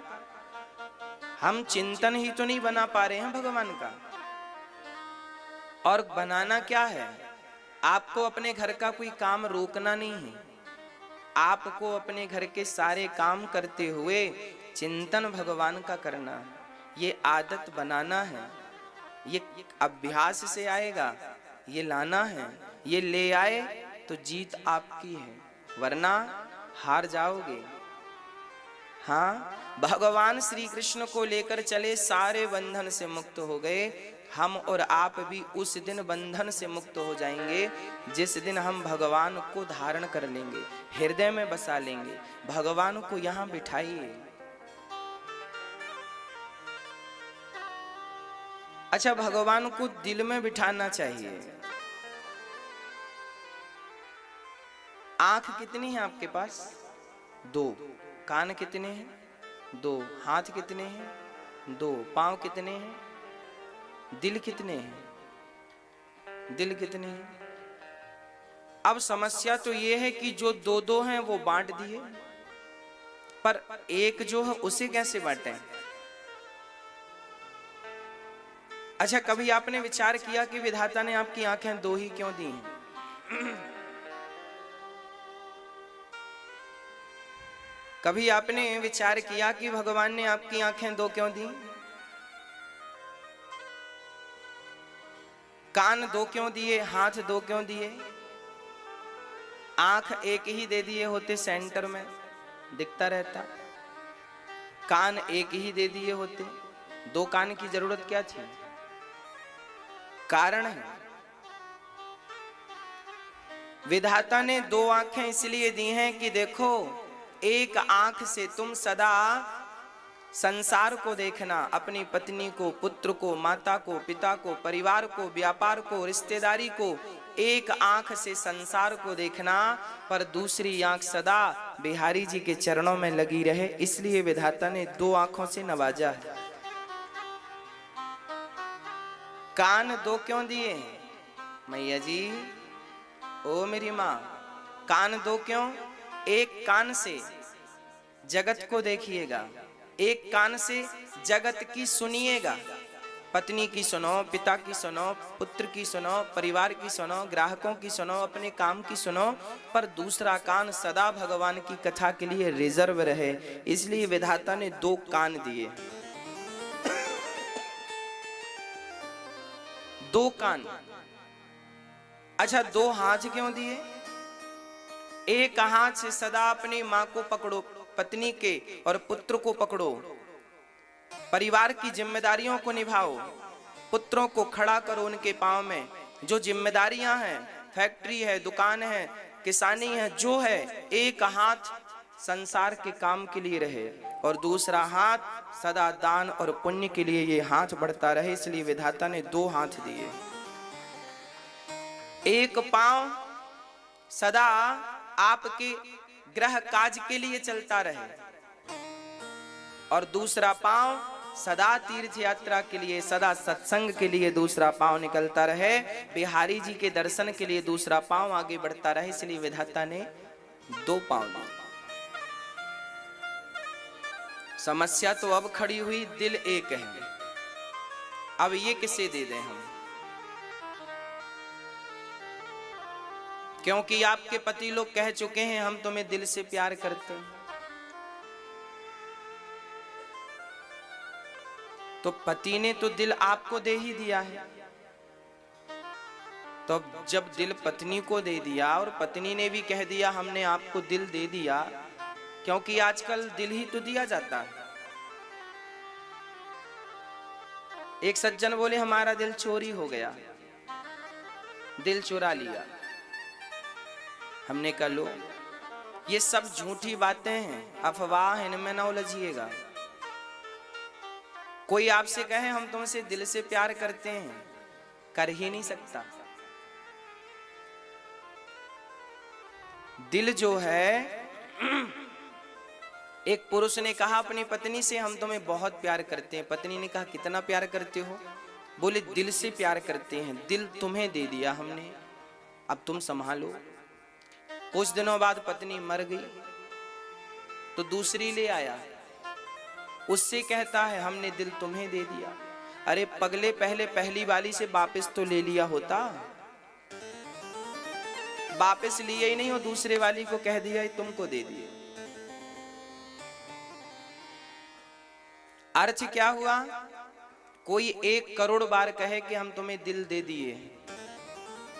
हम चिंतन ही तो नहीं बना पा रहे हैं भगवान का। और बनाना क्या है? आपको अपने घर का कोई काम रोकना नहीं है, आपको अपने घर के सारे काम करते हुए चिंतन भगवान का करना है। ये आदत बनाना है, ये अभ्यास से आएगा, ये लाना है। ये ले आए तो जीत आपकी है, वरना हार जाओगे। हाँ, भगवान श्री कृष्ण को लेकर चले, सारे बंधन से मुक्त हो गए। हम और आप भी उस दिन बंधन से मुक्त हो जाएंगे जिस दिन हम भगवान को धारण कर लेंगे, हृदय में बसा लेंगे। भगवान को यहां बिठाइए। अच्छा, भगवान को दिल में बिठाना चाहिए। आंख कितनी है आपके पास? 2। कान कितने हैं? 2। हाथ कितने हैं? 2। पांव कितने हैं? दिल कितने हैं? दिल कितने हैं? अब समस्या तो ये है कि जो 2-2 हैं वो बांट दिए, पर एक जो है उसे कैसे बांटें? अच्छा, कभी आपने विचार किया कि विधाता ने आपकी आंखें 2 ही क्यों दी हैं? कभी आपने विचार किया कि भगवान ने आपकी आंखें 2 क्यों दी? कान 2 क्यों दिए? हाथ 2 क्यों दिए? आंख एक ही दे दिए होते, सेंटर में दिखता रहता। कान एक ही दे दिए होते, 2 कान की जरूरत क्या थी? कारण है, विधाता ने 2 आंखें इसलिए दी हैं कि देखो, एक आंख से तुम सदा संसार को देखना, अपनी पत्नी को, पुत्र को, माता को, पिता को, परिवार को, व्यापार को, रिश्तेदारी को। एक आंख से संसार को देखना, पर दूसरी आंख सदा बिहारी जी के चरणों में लगी रहे, इसलिए विधाता ने 2 आंखों से नवाजा है। कान 2 क्यों दिए मैया जी? ओ मेरी माँ, कान 2 क्यों? एक कान से जगत को देखिएगा, एक कान से जगत की सुनिएगा। पत्नी की सुनो, पिता की सुनो, पुत्र की सुनो, परिवार की सुनो, ग्राहकों की सुनो, अपने काम की सुनो, पर दूसरा कान सदा भगवान की कथा के लिए रिजर्व रहे, इसलिए विधाता ने 2 कान दिए। 2 कान। अच्छा, 2 हाथ क्यों दिए? एक हाथ से सदा अपनी माँ को पकड़ो, पत्नी के और पुत्र को पकड़ो, परिवार की जिम्मेदारियों को निभाओ, पुत्रों को खड़ा करो उनके पांव में। जो जिम्मेदारियां हैं, फैक्ट्री है, दुकान है, किसानी है, जो है, एक हाथ संसार के काम के लिए रहे और दूसरा हाथ सदा दान और पुण्य के लिए ये हाथ बढ़ता रहे। इसलिए विधाता ने दो हाथ दिए। एक पांव सदा आपके ग्रह काज के लिए चलता रहे और दूसरा पांव सदा तीर्थ यात्रा के लिए, सदा सत्संग के लिए दूसरा पांव निकलता रहे। बिहारी जी के दर्शन के लिए दूसरा पांव आगे बढ़ता रहे। इसलिए विधाता ने दो पांव दिए। समस्या तो अब खड़ी हुई, दिल एक है, अब ये किसे दे दें हम? क्योंकि आपके पति लोग कह चुके हैं हम तुम्हें दिल से प्यार करते हैं। तो पति ने तो दिल आपको दे ही दिया है, तो जब दिल पत्नी को दे दिया और पत्नी ने भी कह दिया हमने आपको दिल दे दिया, क्योंकि आजकल दिल ही तो दिया जाता है। एक सज्जन बोले हमारा दिल चोरी हो गया, दिल चुरा लिया। हमने कहा लो, ये सब झूठी बातें हैं, अफवाह हैं, इनमें ना उलझिएगा। कोई आपसे कहे हम तुमसे दिल से प्यार करते हैं, कर ही नहीं सकता। दिल जो है, एक पुरुष ने कहा अपनी पत्नी से हम तुम्हें बहुत प्यार करते हैं। पत्नी ने कहा कितना प्यार करते हो? बोले दिल से प्यार करते हैं, दिल तुम्हें दे दिया हमने, अब तुम संभालो। कुछ दिनों बाद पत्नी मर गई तो दूसरी ले आया, उससे कहता है हमने दिल तुम्हें दे दिया। अरे पगले, पहले पहली वाली से वापस तो ले लिया होता, वापस लिए ही नहीं, और दूसरे वाली को कह दिया तुमको दे दिए। अर्थ क्या हुआ? कोई 1 करोड़ बार कहे कि हम तुम्हें दिल दे दिए,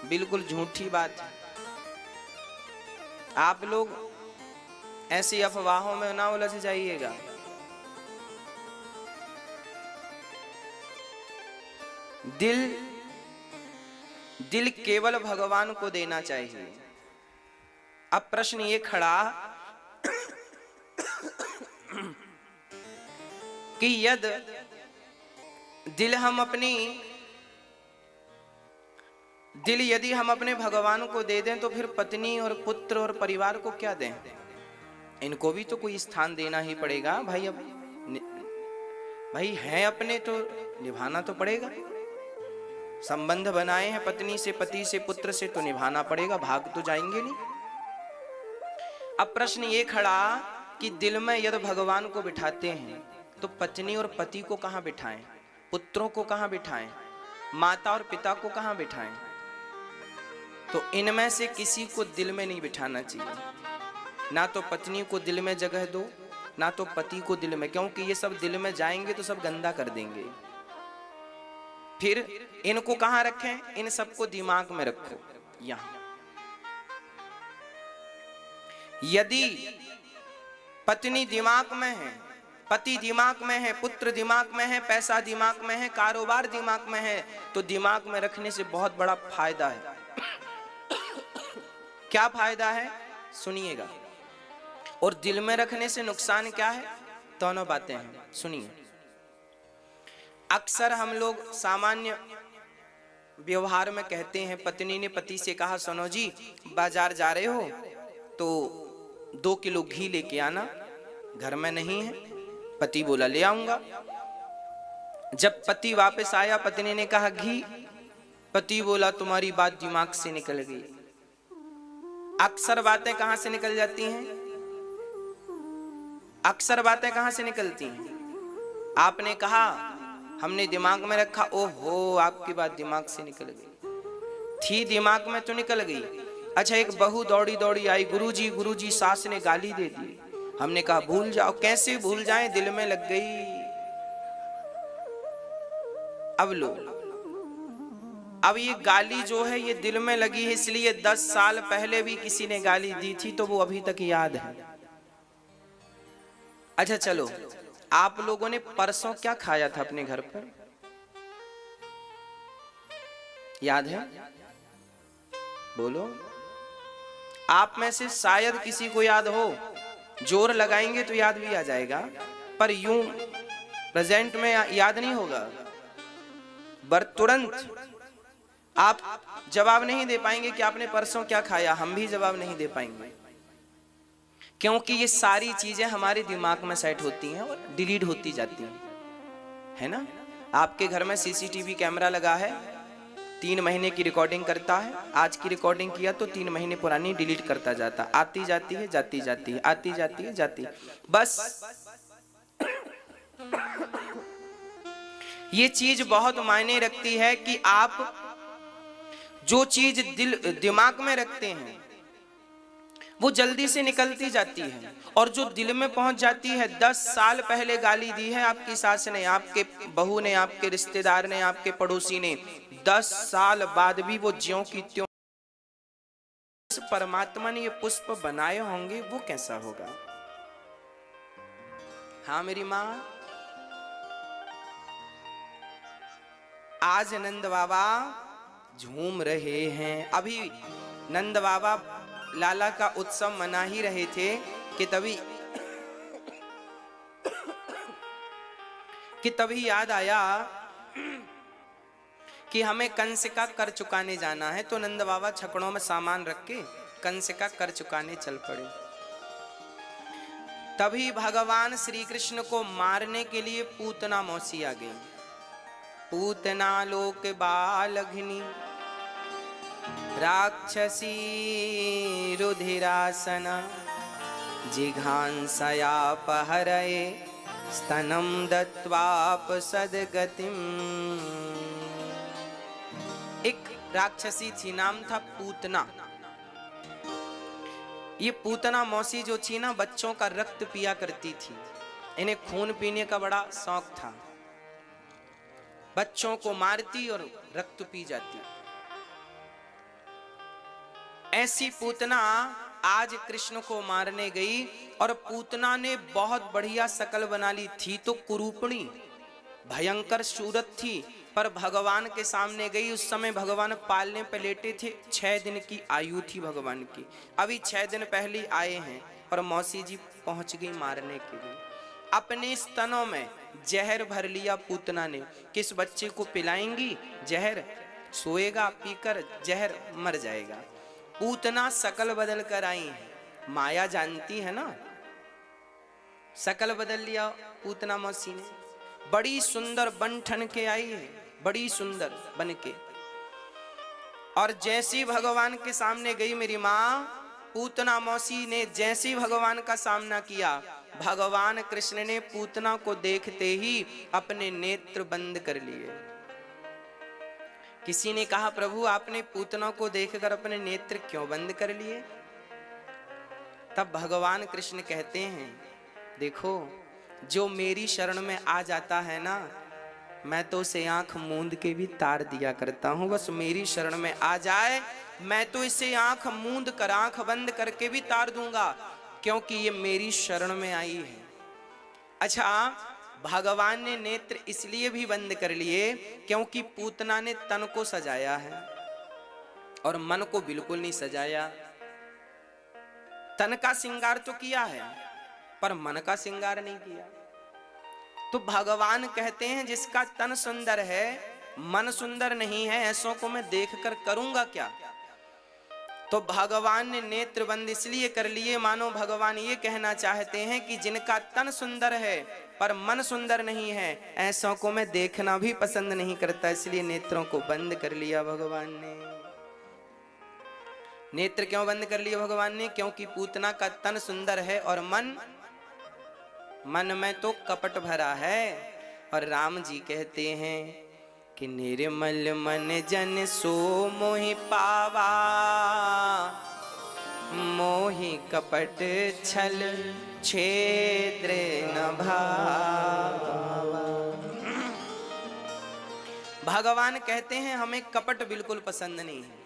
बिल्कुल झूठी बात है। आप लोग ऐसी अफवाहों में ना उलझ जाइएगा। दिल केवल भगवान को देना चाहिए। अब प्रश्न ये खड़ा कि यदि दिल यदि हम अपने भगवान को दे दें तो फिर पत्नी और पुत्र और परिवार को क्या दें? इनको भी तो कोई स्थान देना ही पड़ेगा भाई। अब भाई हैं अपने तो निभाना तो पड़ेगा। संबंध बनाए हैं पत्नी से, पति से, पुत्र से, तो निभाना पड़ेगा, भाग तो जाएंगे नहीं। अब प्रश्न ये खड़ा कि दिल में यदि भगवान को बिठाते हैं तो पत्नी और पति को कहां बिठाएं, पुत्रों को कहां बिठाएं, माता और पिता को कहां बिठाएं? तो इनमें से किसी को दिल में नहीं बिठाना चाहिए। ना तो पत्नी को दिल में जगह दो, ना तो पति को दिल में, क्योंकि ये सब दिल में जाएंगे तो सब गंदा कर देंगे। फिर इनको कहां रखें? इन सबको दिमाग में रखो। यहां यदि पत्नी दिमाग में है, पति दिमाग में है, पुत्र दिमाग में है, पैसा दिमाग में है, कारोबार दिमाग में है, तो दिमाग में रखने से बहुत बड़ा फायदा है। क्या फायदा है? सुनिएगा। और दिल में रखने से नुकसान क्या है? दोनों बातें हैं, सुनिए। अक्सर हम लोग सामान्य व्यवहार में कहते हैं, पत्नी ने पति से कहा सुनो जी बाजार जा रहे हो तो 2 किलो घी लेके आना, घर में नहीं है। पति बोला ले आऊंगा। जब पति वापस आया, पत्नी ने कहा घी, पति बोला तुम्हारी बात दिमाग से निकल गई। अक्सर बातें कहां से निकल जाती हैं? अक्सर बातें कहां से निकलती हैं? आपने कहा, हमने दिमाग में रखा, ओहो आपकी बात दिमाग से निकल गई थी। दिमाग में तो निकल गई। अच्छा, एक बहू दौड़ी दौड़ी आई, गुरुजी सास ने गाली दे दी। हमने कहा भूल जाओ। कैसे भूल जाएं, दिल में लग गई। अब लो, अब ये गाली जो है ये दिल में लगी है, इसलिए 10 साल पहले भी किसी ने गाली दी थी तो वो अभी तक याद है। अच्छा चलो, आप लोगों ने परसों क्या खाया था अपने घर पर, याद है? बोलो। आप में से शायद किसी को याद हो, जोर लगाएंगे तो याद भी आ जाएगा, पर यूं प्रेजेंट में याद नहीं होगा। तुरंत आप जवाब नहीं दे पाएंगे कि आपने परसों क्या खाया, हम भी जवाब नहीं दे पाएंगे, क्योंकि ये सारी चीजें हमारे दिमाग में सेट होती हैं और डिलीट होती जाती हैं, है ना? आपके घर में सीसीटीवी कैमरा लगा है, 3 महीने की रिकॉर्डिंग करता है, आज की रिकॉर्डिंग किया तो 3 महीने पुरानी डिलीट करता जाता, आती जाती है जाती जाती है, आती जाती है जाती, बस ये चीज बहुत मायने रखती है कि आप जो चीज दिमाग में रखते हैं वो जल्दी से निकलती जाती है, और जो दिल में पहुंच जाती है, 10 साल पहले गाली दी है आपकी सास ने, आपके बहू ने, आपके रिश्तेदार ने, आपके पड़ोसी ने, 10 साल बाद भी वो ज्यों की त्यों परमात्मा ने ये पुष्प बनाए होंगे, वो कैसा होगा? हाँ मेरी माँ, आज नंद बाबा झूम रहे हैं। अभी नंद बाबा लाला का उत्सव मना ही रहे थे कि तभी याद आया कि हमें कंस का कर चुकाने जाना है, तो नंद बाबा छकड़ों में सामान रख के कंस का कर चुकाने चल पड़े। तभी भगवान श्री कृष्ण को मारने के लिए पूतना मौसी आ गई। पूतना लोक बालघिनी राक्षसी रुधिरासना जिघांसयापहरये स्तनं दत्वाप सदगतिम। एक राक्षसी थी, नाम था पूतना। ये पूतना मौसी जो थी ना, बच्चों का रक्त पिया करती थी, इन्हें खून पीने का बड़ा शौक था, बच्चों को मारती और रक्त पी जाती। ऐसी पूतना आज कृष्ण को मारने गई, और पूतना ने बहुत बढ़िया शकल बना ली थी, तो कुरूपणी भयंकर सूरत थी, पर भगवान के सामने गई। उस समय भगवान पालने पे लेटे थे, 6 दिन की आयु थी भगवान की, अभी 6 दिन पहले आए हैं, और मौसी जी पहुंच गई मारने के लिए। अपने स्तनों में जहर भर लिया पूतना ने, किस बच्चे को पिलाएंगी जहर, सोएगा पीकर जहर मर जाएगा। पूतना शकल बदल कर आई है, माया जानती है ना, शकल बदल लिया पूतना मौसी ने, बड़ी सुंदर बन ठन के आई है, बड़ी सुंदर बन के, और जैसी भगवान के सामने गई मेरी माँ, पूतना मौसी ने जैसी भगवान का सामना किया, भगवान कृष्ण ने पूतना को देखते ही अपने नेत्र बंद कर लिए। किसी ने कहा, प्रभु आपने पूतना को देखकर अपने नेत्र क्यों बंद कर लिए? तब भगवान कृष्ण कहते हैं, देखो जो मेरी शरण में आ जाता है ना, मैं तो उसे आंख मूंद के भी तार दिया करता हूं। बस मेरी शरण में आ जाए, मैं तो इसे आंख मूंद कर, आंख बंद करके भी तार दूंगा, क्योंकि ये मेरी शरण में आई है। अच्छा, भगवान ने नेत्र इसलिए भी बंद कर लिए क्योंकि पूतना ने तन को सजाया है और मन को बिल्कुल नहीं सजाया। तन का श्रृंगार तो किया है, पर मन का श्रृंगार नहीं किया। तो भगवान कहते हैं, जिसका तन सुंदर है, मन सुंदर नहीं है, ऐसों को मैं देखकर करूंगा क्या? तो भगवान ने नेत्र बंद इसलिए कर लिए, मानो भगवान ये कहना चाहते हैं कि जिनका तन सुंदर है पर मन सुंदर नहीं है, ऐसों को मैं देखना भी पसंद नहीं करता, इसलिए नेत्रों को बंद कर लिया भगवान ने। नेत्र क्यों बंद कर लिए भगवान ने? क्योंकि पूतना का तन सुंदर है और मन में तो कपट भरा है। और राम जी कहते हैं कि निर्मल मन जन सो मोहि पावा, मोहि कपट छल छेद्र न भावा। भगवान कहते हैं हमें कपट बिल्कुल पसंद नहीं है।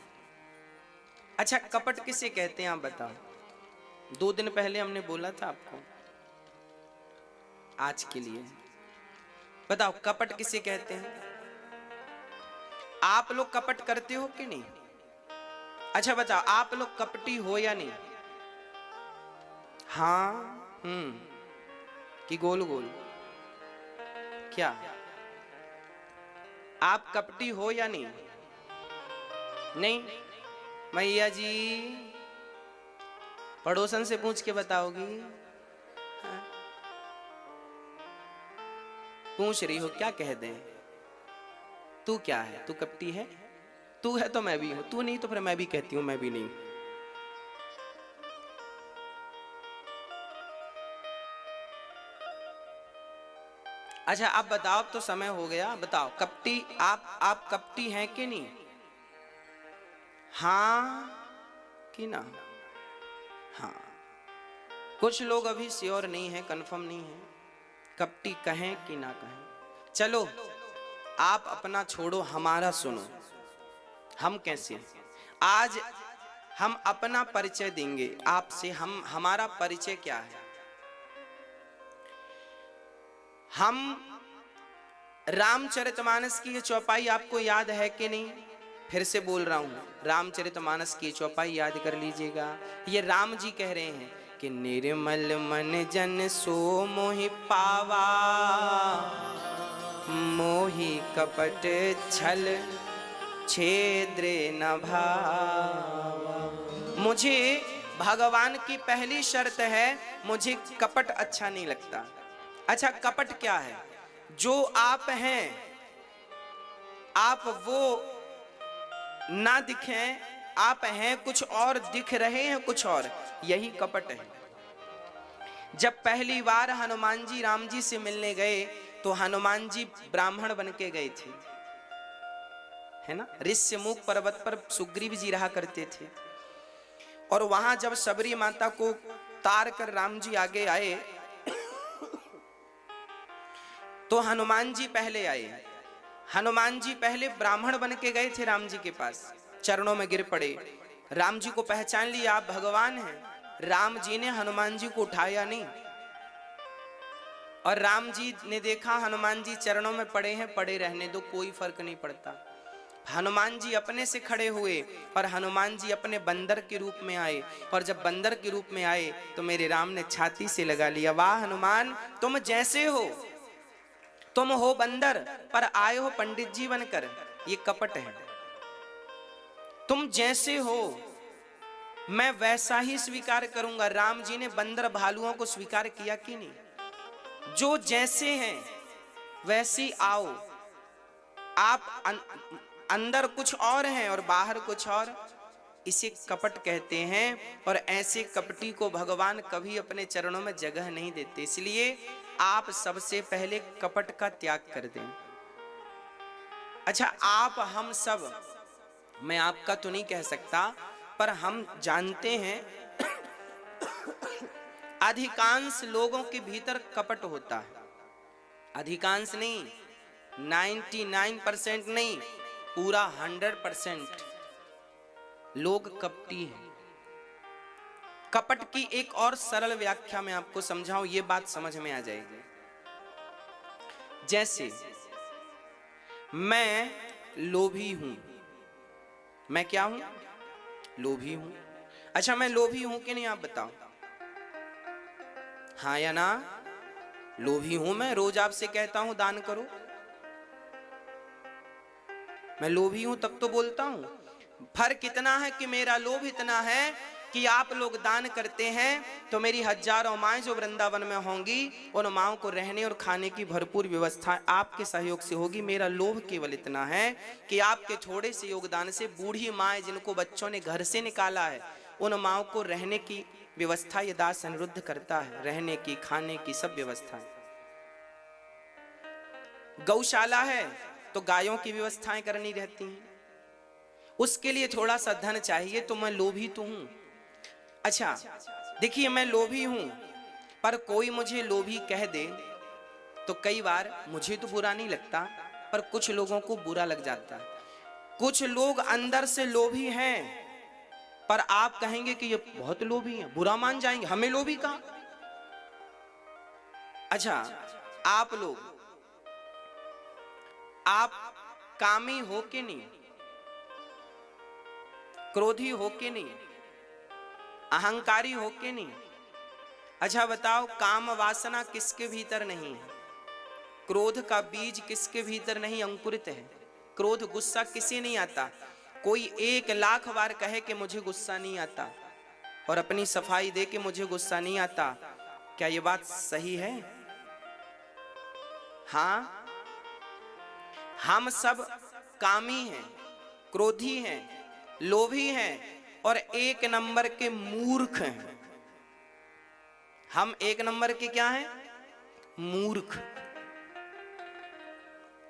अच्छा, कपट किसे कहते हैं आप बताओ। 2 दिन पहले हमने बोला था आपको, आज के लिए बताओ कपट किसे कहते हैं। आप लोग कपट करते हो कि नहीं? अच्छा बताओ, आप लोग कपटी हो या नहीं? हाँ कि गोल गोल? क्या आप कपटी हो या नहीं? नहीं? मैया जी पड़ोसन से पूछ के बताओगी? हाँ? पूछ रही हो, क्या कह दें? तू क्या है? तू कपटी है? तू है तो मैं भी हूं, तू नहीं तो फिर मैं भी कहती हूं मैं भी नहीं। अच्छा अब बताओ, अब तो समय हो गया, बताओ कपटी आप कपटी हैं कि नहीं? हाँ कि ना? हाँ। कुछ लोग अभी श्योर नहीं है, कंफर्म नहीं है, कपटी कहें कि ना कहें। चलो आप अपना छोड़ो, हमारा सुनो। हम कैसे हैं? आज हम अपना परिचय देंगे आपसे। हमारा परिचय क्या है? हम रामचरितमानस की ये चौपाई आपको याद है कि नहीं? फिर से बोल रहा हूं, रामचरितमानस की चौपाई याद कर लीजिएगा। ये राम जी कह रहे हैं कि निर्मल मन जन सो मोहि पावा, मोहि कपट छल छेद्र न भावा। मुझे भगवान की पहली शर्त है, मुझे कपट अच्छा नहीं लगता। अच्छा कपट क्या है? जो आप हैं आप वो ना दिखें, आप हैं कुछ और, दिख रहे हैं कुछ और, यही कपट है। जब पहली बार हनुमान जी राम जी से मिलने गए तो हनुमान जी ब्राह्मण बन के गए थे, है ना। ऋष्यमुख पर्वत पर सुग्रीव जी रहा करते थे, और वहां जब सबरी माता को तार कर राम जी आगे आए तो हनुमान जी पहले आए। हनुमान जी पहले ब्राह्मण बन के गए थे राम जी के पास, चरणों में गिर पड़े। राम जी को पहचान लिया, आप भगवान हैं। राम जी ने हनुमान जी को उठाया नहीं, और राम जी ने देखा हनुमान जी चरणों में पड़े हैं, पड़े रहने दो, कोई फर्क नहीं पड़ता। हनुमान जी अपने से खड़े हुए और हनुमान जी अपने बंदर के रूप में आए, और जब बंदर के रूप में आए तो मेरे राम ने छाती से लगा लिया, वाह हनुमान तुम जैसे हो, तुम हो बंदर पर आए हो पंडित जी बनकर, ये कपट है। तुम जैसे हो मैं वैसा ही स्वीकार करूंगा। राम जी ने बंदर भालुओं को स्वीकार किया कि नहीं? जो जैसे हैं वैसी आओ। आप अंदर कुछ और हैं और बाहर कुछ और, इसे कपट कहते हैं। और ऐसे कपटी को भगवान कभी अपने चरणों में जगह नहीं देते। इसलिए आप सबसे पहले कपट का त्याग कर दें। अच्छा आप हम सब, मैं आपका तो नहीं कह सकता, पर हम जानते हैं अधिकांश लोगों के भीतर कपट होता है। अधिकांश नहीं, 99% नहीं, पूरा 100% लोग कपटी हैं। कपट की एक और सरल व्याख्या मैं आपको समझाऊं, ये बात समझ में आ जाएगी। जैसे मैं लोभी हूं, मैं क्या हूं? लोभी हूं। अच्छा मैं लोभी हूं कि नहीं, आप बताओ, हाँ या ना? लोभी हूं मैं, रोज आपसे कहता हूं दान करो, मैं लोभी हूं तब तो बोलता हूं। फर्क इतना है कि मेरा लोभ इतना है कि आप लोग दान करते हैं तो मेरी हजारों माएं जो वृंदावन में होंगी, उन माओं को रहने और खाने की भरपूर व्यवस्था आपके सहयोग से होगी। मेरा लोभ केवल इतना है कि आपके थोड़े से योगदान से बूढ़ी माएं जिनको बच्चों ने घर से निकाला है, उन माओं को रहने की व्यवस्था ये दास अनिरुद्ध करता है, रहने की खाने की सब व्यवस्था। गौशाला है तो गायों की व्यवस्थाएं करनी रहती हैं, उसके लिए थोड़ा सा धन चाहिए, तो मैं लोभी तो हूं। अच्छा देखिए मैं लोभी हूं, पर कोई मुझे लोभी कह दे तो कई बार मुझे तो बुरा नहीं लगता, पर कुछ लोगों को बुरा लग जाता है। कुछ लोग अंदर से लोभी हैं, पर आप कहेंगे कि ये बहुत लोभी हैं, बुरा मान जाएंगे, हमें लोभी कहा। अच्छा, आप लोग, आप कामी हो के नहीं, क्रोधी हो के नहीं, अहंकारी हो के नहीं। अच्छा बताओ, काम वासना किसके भीतर नहीं है? क्रोध का बीज किसके भीतर नहीं अंकुरित है? क्रोध, गुस्सा किसे नहीं आता? कोई 1,00,000 बार कहे कि मुझे गुस्सा नहीं आता और अपनी सफाई दे के मुझे गुस्सा नहीं आता, क्या ये बात सही है? हाँ, हम सब कामी हैं, क्रोधी हैं, लोभी हैं और 1 नंबर के मूर्ख हैं। हम 1 नंबर के क्या हैं? मूर्ख।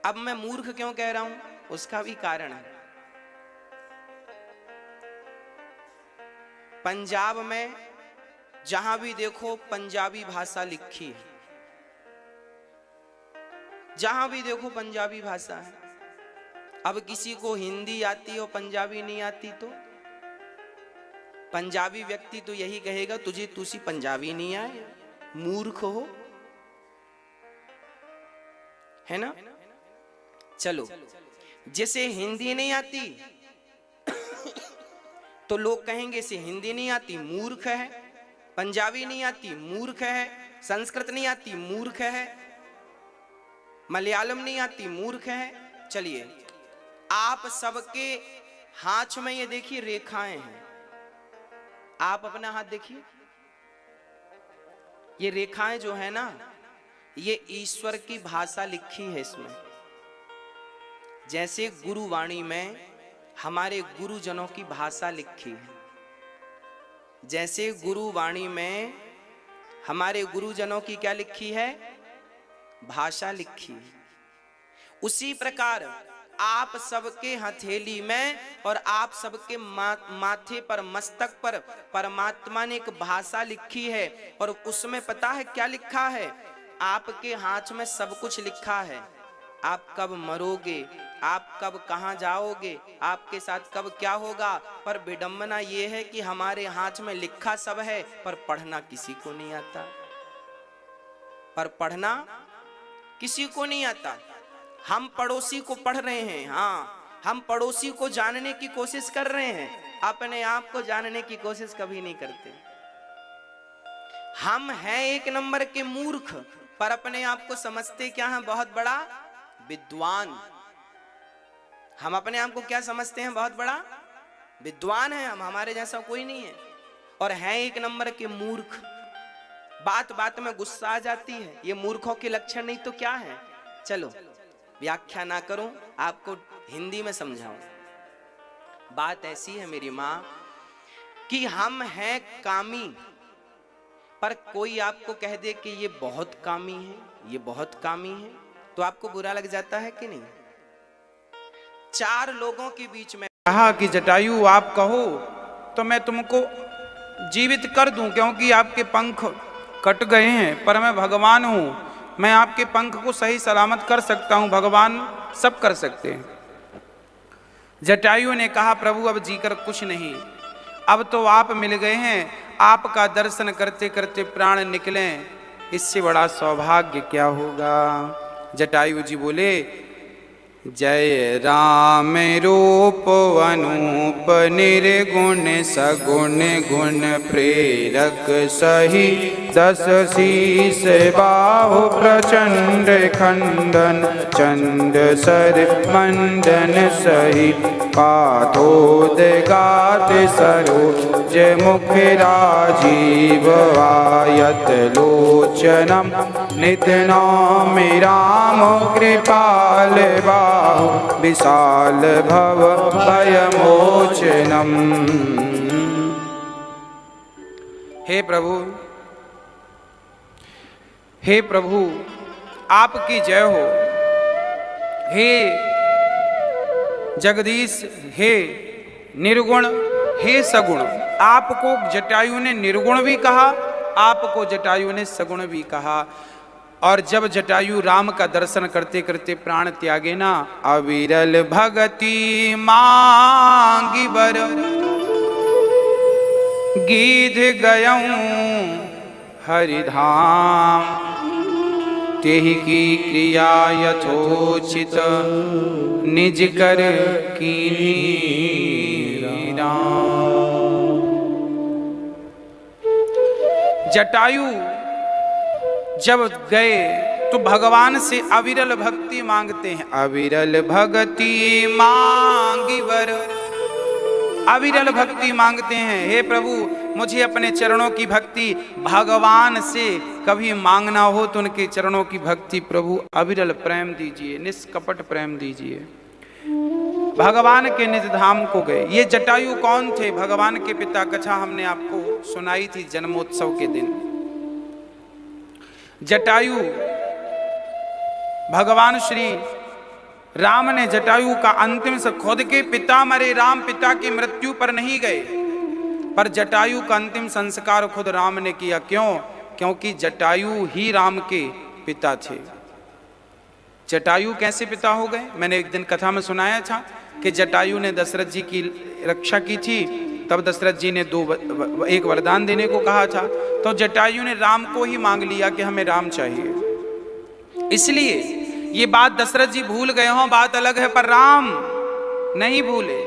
अब मैं मूर्ख क्यों कह रहा हूं, उसका भी कारण है। पंजाब में जहां भी देखो पंजाबी भाषा लिखी है, जहां भी देखो पंजाबी भाषा है। अब किसी को हिंदी आती और पंजाबी नहीं आती तो पंजाबी व्यक्ति तो यही कहेगा, तुझे तुसी पंजाबी नहीं आए, मूर्ख हो, है ना? चलो, जिसे हिंदी नहीं आती तो लोग कहेंगे इसे हिंदी नहीं आती, मूर्ख है। पंजाबी नहीं आती, मूर्ख है। संस्कृत नहीं आती, मूर्ख है। मलयालम नहीं आती, मूर्ख है। चलिए, आप सबके हाथ में ये देखिए रेखाएं हैं, आप अपना हाथ देखिए, ये रेखाएं जो है ना, ये ईश्वर की भाषा लिखी है इसमें। जैसे गुरुवाणी में हमारे गुरुजनों की भाषा लिखी है, जैसे गुरुवाणी में हमारे गुरुजनों की क्या लिखी है? भाषा लिखी है। उसी प्रकार आप सबके हथेली में और आप सबके माथे पर, मस्तक पर परमात्मा ने एक भाषा लिखी है। और उसमें पता है क्या लिखा है? आपके हाथ में सब कुछ लिखा है। आप कब मरोगे, आप कब कहां जाओगे, आपके साथ कब क्या होगा। पर विडंबना यह है कि हमारे हाथ में लिखा सब है, पर पढ़ना किसी को नहीं आता। पर पढ़ना किसी को नहीं आता। हम पड़ोसी को पढ़ रहे हैं, हाँ, हम पड़ोसी को जानने की कोशिश कर रहे हैं, अपने आप को जानने की कोशिश कभी नहीं करते। हम हैं 1 नंबर के मूर्ख, पर अपने आप को समझते क्या हैं? बहुत बड़ा विद्वान। हम अपने आप को क्या समझते हैं? बहुत बड़ा विद्वान है हम, हमारे जैसा कोई नहीं है। और हैं 1 नंबर के मूर्ख। बात बात में गुस्सा आ जाती है, ये मूर्खों के लक्षण नहीं तो क्या है? चलो, व्याख्या ना करूं, आपको हिंदी में समझाऊं। बात ऐसी है मेरी मां कि हम हैं कामी, पर कोई आपको कह दे कि ये बहुत कामी है, ये बहुत कामी है, तो आपको बुरा लग जाता है कि नहीं? 4 लोगों के बीच में कहा कि जटायु आप कहो तो मैं तुमको जीवित कर दूं, क्योंकि आपके पंख कट गए हैं, पर मैं भगवान हूं, मैं आपके पंख को सही सलामत कर सकता हूं। भगवान सब कर सकते हैं। जटायु ने कहा, प्रभु अब जीकर कुछ नहीं, अब तो आप मिल गए हैं, आपका दर्शन करते करते प्राण निकले, इससे बड़ा सौभाग्य क्या होगा। जटायु जी बोले, जय राम रूप अनूप निर्गुण सगुण गुण प्रेरक सही 10 शीस बाहु प्रचंड खंडन चंद सर मंडन सही पाथोदगात सरोज मुख राजीव आयत लोचनम नित्य नौमि राम कृपाल बाहु विशाल भव भयमोचनम। हे प्रभु, हे प्रभु, आपकी जय हो। हे जगदीश, हे निर्गुण, हे सगुण। आपको जटायु ने निर्गुण भी कहा, आपको जटायु ने सगुण भी कहा। और जब जटायु राम का दर्शन करते करते प्राण त्यागे ना, अविरल भगति मांगी बर गीध गयऊं हरिधाम, तेहि की क्रिया यथोचित निज कर कीन्ही राम। जटायु जब गए तो भगवान से अविरल भक्ति मांगते हैं, अविरल भक्ति मांगी वर, अविरल भक्ति मांगते हैं। हे प्रभु मुझे अपने चरणों की भक्ति भगवान से कभी मांगना हो तो उनके चरणों की भक्ति प्रभु अविरल प्रेम दीजिए, निष्कपट प्रेम दीजिए। भगवान के निज धाम को गए। ये जटायु कौन थे? भगवान के पिता। कथा हमने आपको सुनाई थी जन्मोत्सव के दिन। जटायु भगवान श्री राम ने जटायु का अंतिम से, खुद के पिता मरे, राम पिता की मृत्यु पर नहीं गए, पर जटायु का अंतिम संस्कार खुद राम ने किया। क्यों? क्योंकि जटायु ही राम के पिता थे। जटायु कैसे पिता हो गए? मैंने एक दिन कथा में सुनाया था कि जटायु ने दशरथ जी की रक्षा की थी, तब दशरथ जी ने एक वरदान देने को कहा था, तो जटायु ने राम को ही मांग लिया कि हमें राम चाहिए। इसलिए ये बात दशरथ जी भूल गए हों बात अलग है, पर राम नहीं भूले।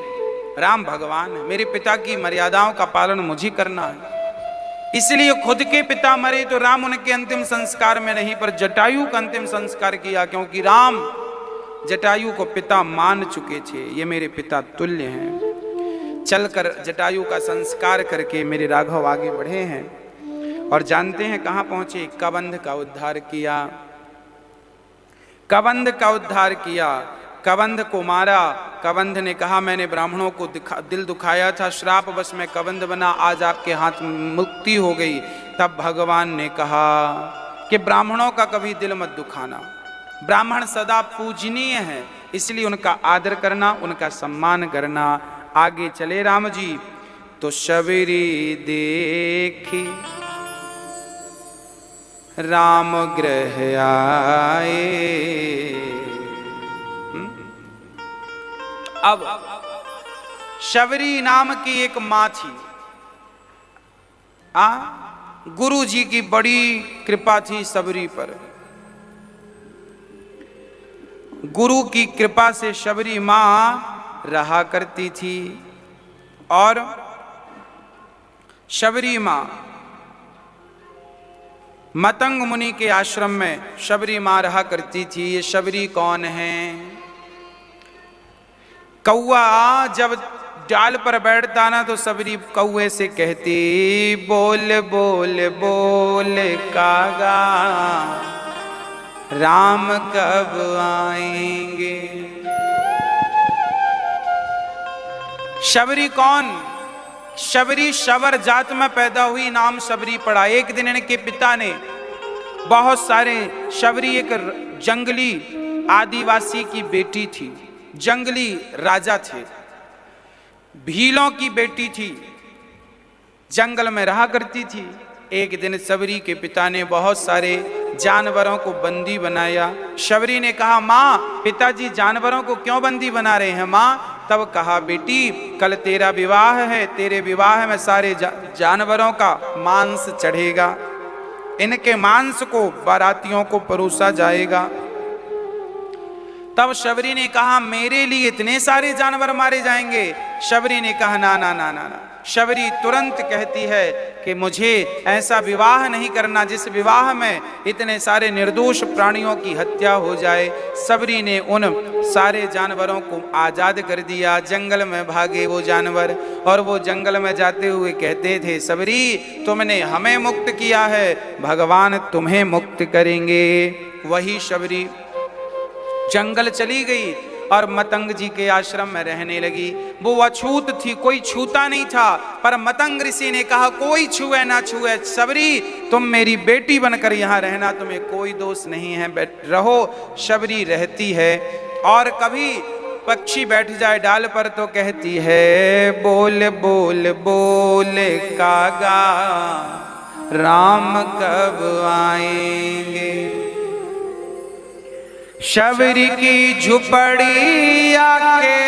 राम भगवान है, मेरे पिता की मर्यादाओं का पालन मुझे करना है। इसलिए खुद के पिता मरे तो राम उनके अंतिम संस्कार में नहीं, पर जटायु का अंतिम संस्कार किया, क्योंकि राम जटायु को पिता मान चुके थे। ये मेरे पिता तुल्य हैं। चलकर जटायु का संस्कार करके मेरे राघव आगे बढ़े हैं और जानते हैं कहां पहुंचे? कबंध का उद्धार किया। कबंध का उद्धार किया, कबंध को मारा। कबंध ने कहा मैंने ब्राह्मणों को दिल दुखाया था, श्राप बस में कबंध बना, आज आपके हाथ मुक्ति हो गई। तब भगवान ने कहा कि ब्राह्मणों का कभी दिल मत दुखाना, ब्राह्मण सदा पूजनीय है, इसलिए उनका आदर करना, उनका सम्मान करना। आगे चले राम जी तो शबरी देखी राम गृह आए। अब शबरी नाम की एक मां थी। गुरु जी की बड़ी कृपा थी शबरी पर। गुरु की कृपा से शबरी मां रहा करती थी और शबरी मां मतंग मुनि के आश्रम में शबरी मां रहा करती थी। ये शबरी कौन है? कौआ जब डाल पर बैठता ना तो शबरी कौए से कहती, बोल बोल बोल कागा राम कब आएंगे। शबरी कौन? शबरी शबर जात में पैदा हुई, नाम शबरी पड़ा। एक दिन इनके पिता ने बहुत सारे, शबरी एक जंगली आदिवासी की बेटी थी, जंगली राजा थे, भीलों की बेटी थी, जंगल में रहा करती थी। एक दिन शबरी के पिता ने बहुत सारे जानवरों को बंदी बनाया। शबरी ने कहा माँ, पिताजी जानवरों को क्यों बंदी बना रहे हैं माँ? तब कहा बेटी कल तेरा विवाह है, तेरे विवाह में सारे जानवरों का मांस चढ़ेगा, इनके मांस को बारातियों को परोसा जाएगा। तब शबरी ने कहा मेरे लिए इतने सारे जानवर मारे जाएंगे? शबरी ने कहा ना ना ना ना ना। शबरी तुरंत कहती है कि मुझे ऐसा विवाह नहीं करना जिस विवाह में इतने सारे निर्दोष प्राणियों की हत्या हो जाए। शबरी ने उन सारे जानवरों को आजाद कर दिया। जंगल में भागे वो जानवर और वो जंगल में जाते हुए कहते थे शबरी तुमने हमें मुक्त किया है, भगवान तुम्हें मुक्त करेंगे। वही शबरी जंगल चली गई और मतंग जी के आश्रम में रहने लगी। वो अछूत थी, कोई छूता नहीं था, पर मतंग ऋषि ने कहा कोई छुए ना छुए, शबरी तुम मेरी बेटी बनकर यहाँ रहना, तुम्हें कोई दोष नहीं है, रहो। शबरी रहती है और कभी पक्षी बैठ जाए डाल पर तो कहती है बोल बोल बोल कागा राम कब आएंगे। शबरी की झुपड़ी आके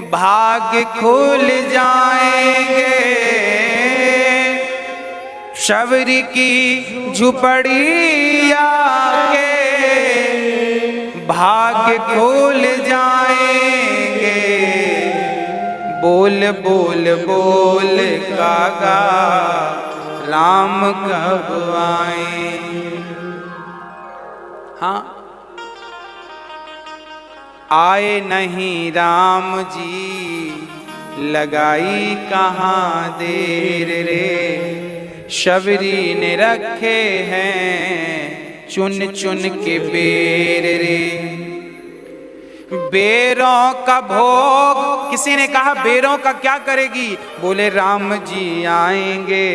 भाग्य खुल जाएंगे। शबरी की झुपड़ी आके भाग्य खुल जाएंगे। बोल बोल बोल कागा राम कब आएंगे। हाँ, आए नहीं राम जी लगाई कहाँ देर रे। शबरी ने रखे हैं चुन चुन के बेर रे। बेरों का भोग, किसी ने कहा बेरों का क्या करेगी? बोले राम जी आएंगे,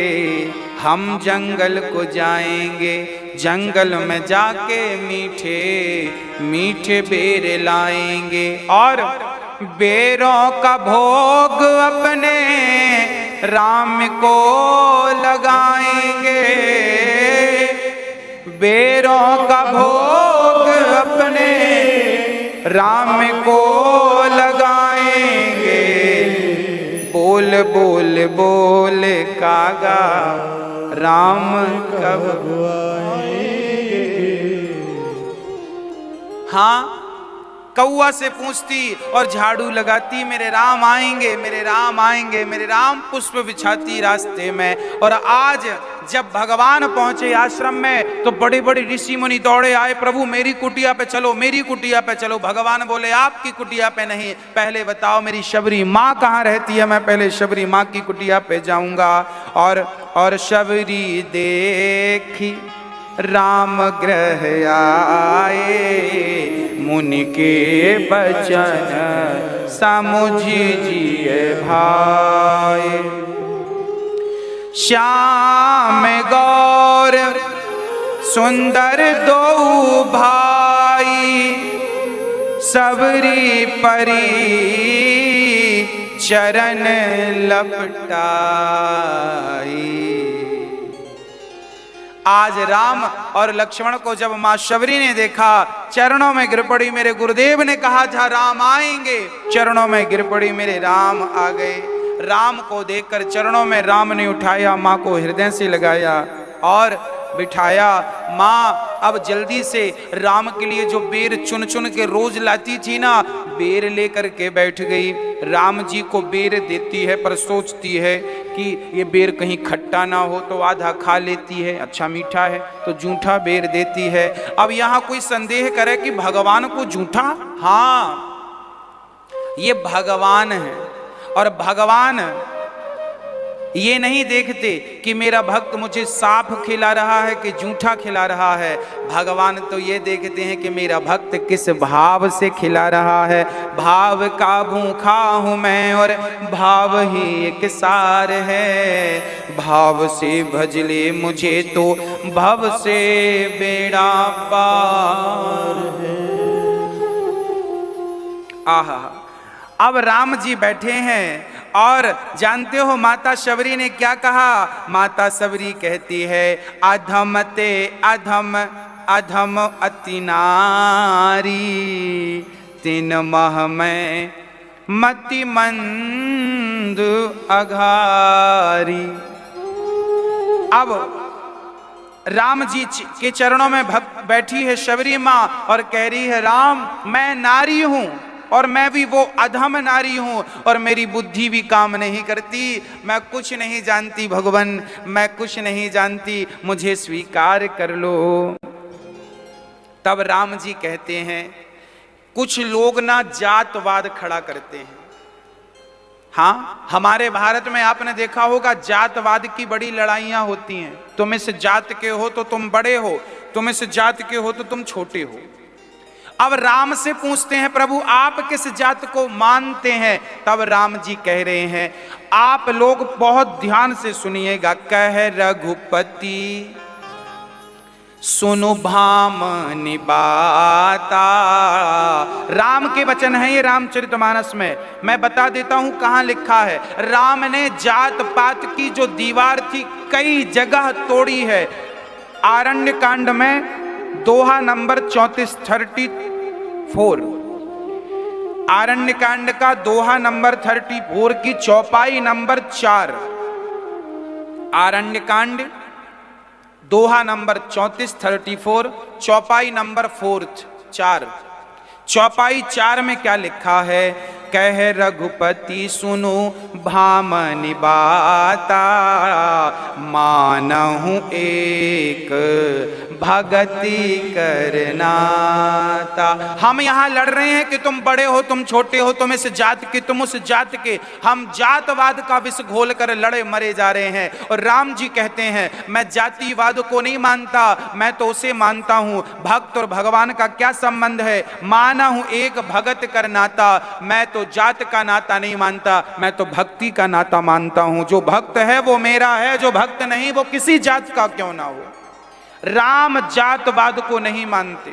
हम जंगल को जाएंगे, जंगल में जाके मीठे मीठे बेर लाएंगे और बेरों का भोग अपने राम को लगाएंगे। बेरों का भोग अपने राम को लगाएंगे। बोल बोल बोल कागा राम कब आएंगे। हाँ, कौआ से पूछती और झाड़ू लगाती मेरे राम आएंगे, मेरे राम आएंगे, मेरे राम पुष्प बिछाती रास्ते में। और आज जब भगवान पहुंचे आश्रम में तो बड़े बड़े ऋषि मुनि दौड़े आए, प्रभु मेरी कुटिया पे चलो, मेरी कुटिया पे चलो। भगवान बोले आपकी कुटिया पे नहीं, पहले बताओ मेरी शबरी माँ कहाँ रहती है, मैं पहले शबरी माँ की कुटिया पे जाऊंगा। और शबरी देखी राम ग्रह आए, मुनि के बचन समुझिए भाई। श्याम गौर सुंदर दो भाई, सबरी परी चरण लपटाई। आज राम और लक्ष्मण को जब मां शबरी ने देखा, चरणों में गिर पड़ी। मेरे गुरुदेव ने कहा था राम आएंगे, चरणों में गिर पड़ी, मेरे राम आ गए। राम को देखकर चरणों में राम ने उठाया, मां को हृदय से लगाया और बिठाया। माँ अब जल्दी से राम के लिए जो बेर चुन चुन के रोज लाती थी ना, बेर लेकर के बैठ गई। राम जी को बेर देती है पर सोचती है कि ये बेर कहीं खट्टा ना हो तो आधा खा लेती है, अच्छा मीठा है तो जूठा बेर देती है। अब यहाँ कोई संदेह करे कि भगवान को जूठा, हाँ ये भगवान है और भगवान ये नहीं देखते कि मेरा भक्त मुझे साफ खिला रहा है कि जूठा खिला रहा है। भगवान तो ये देखते हैं कि मेरा भक्त किस भाव से खिला रहा है। भाव का भूखा हूँ मैं और भाव ही एक सार है। भाव से भजले मुझे तो भव से बेड़ा पार है। आहा, अब राम जी बैठे हैं और जानते हो माता शबरी ने क्या कहा? माता शबरी कहती है अधम ते अधम अधम अति नारी, तिन मह में मति मंद अघारी। अब राम जी के चरणों में बैठी है शबरी माँ और कह रही है राम मैं नारी हूं और मैं भी वो अधम नारी हूं और मेरी बुद्धि भी काम नहीं करती, मैं कुछ नहीं जानती भगवान, मैं कुछ नहीं जानती, मुझे स्वीकार कर लो। तब राम जी कहते हैं कुछ लोग ना जातवाद खड़ा करते हैं। हाँ, हमारे भारत में आपने देखा होगा जातवाद की बड़ी लड़ाइयां होती हैं। तुम इस जात के हो तो तुम बड़े हो, तुम इस जात के हो तो तुम छोटे हो। अब राम से पूछते हैं प्रभु आप किस जात को मानते हैं? तब राम जी कह रहे हैं आप लोग बहुत ध्यान से सुनिएगा। कह रघुपति सुनु भामनि बाता। राम के वचन है ये रामचरितमानस में। मैं बता देता हूं कहां लिखा है। राम ने जात पात की जो दीवार थी कई जगह तोड़ी है। आरण्य कांड में दोहा नंबर 34 आरण्य कांड का दोहा नंबर 34 की चौपाई नंबर 4। आरण्य कांड दोहा नंबर 34 चौपाई नंबर 4। चौपाई 4 में क्या लिखा है? कह रघुपति सुनो भामनि बाता, मानहु एक भगति करनाता। हम यहाँ लड़ रहे हैं कि तुम बड़े हो, तुम छोटे हो, तुम इस जात के, तुम उस जात के। हम जातवाद का विष घोल कर लड़े मरे जा रहे हैं। और राम जी कहते हैं मैं जातिवाद को नहीं मानता, मैं तो उसे मानता हूँ। भक्त और भगवान का क्या संबंध है? माना हूँ एक भगत कर नाता। मैं तो जात का नाता नहीं मानता, मैं तो भक्ति का नाता मानता हूँ। जो भक्त है वो मेरा है, जो भक्त नहीं वो किसी जात का क्यों ना हो। राम जातवाद को नहीं मानते।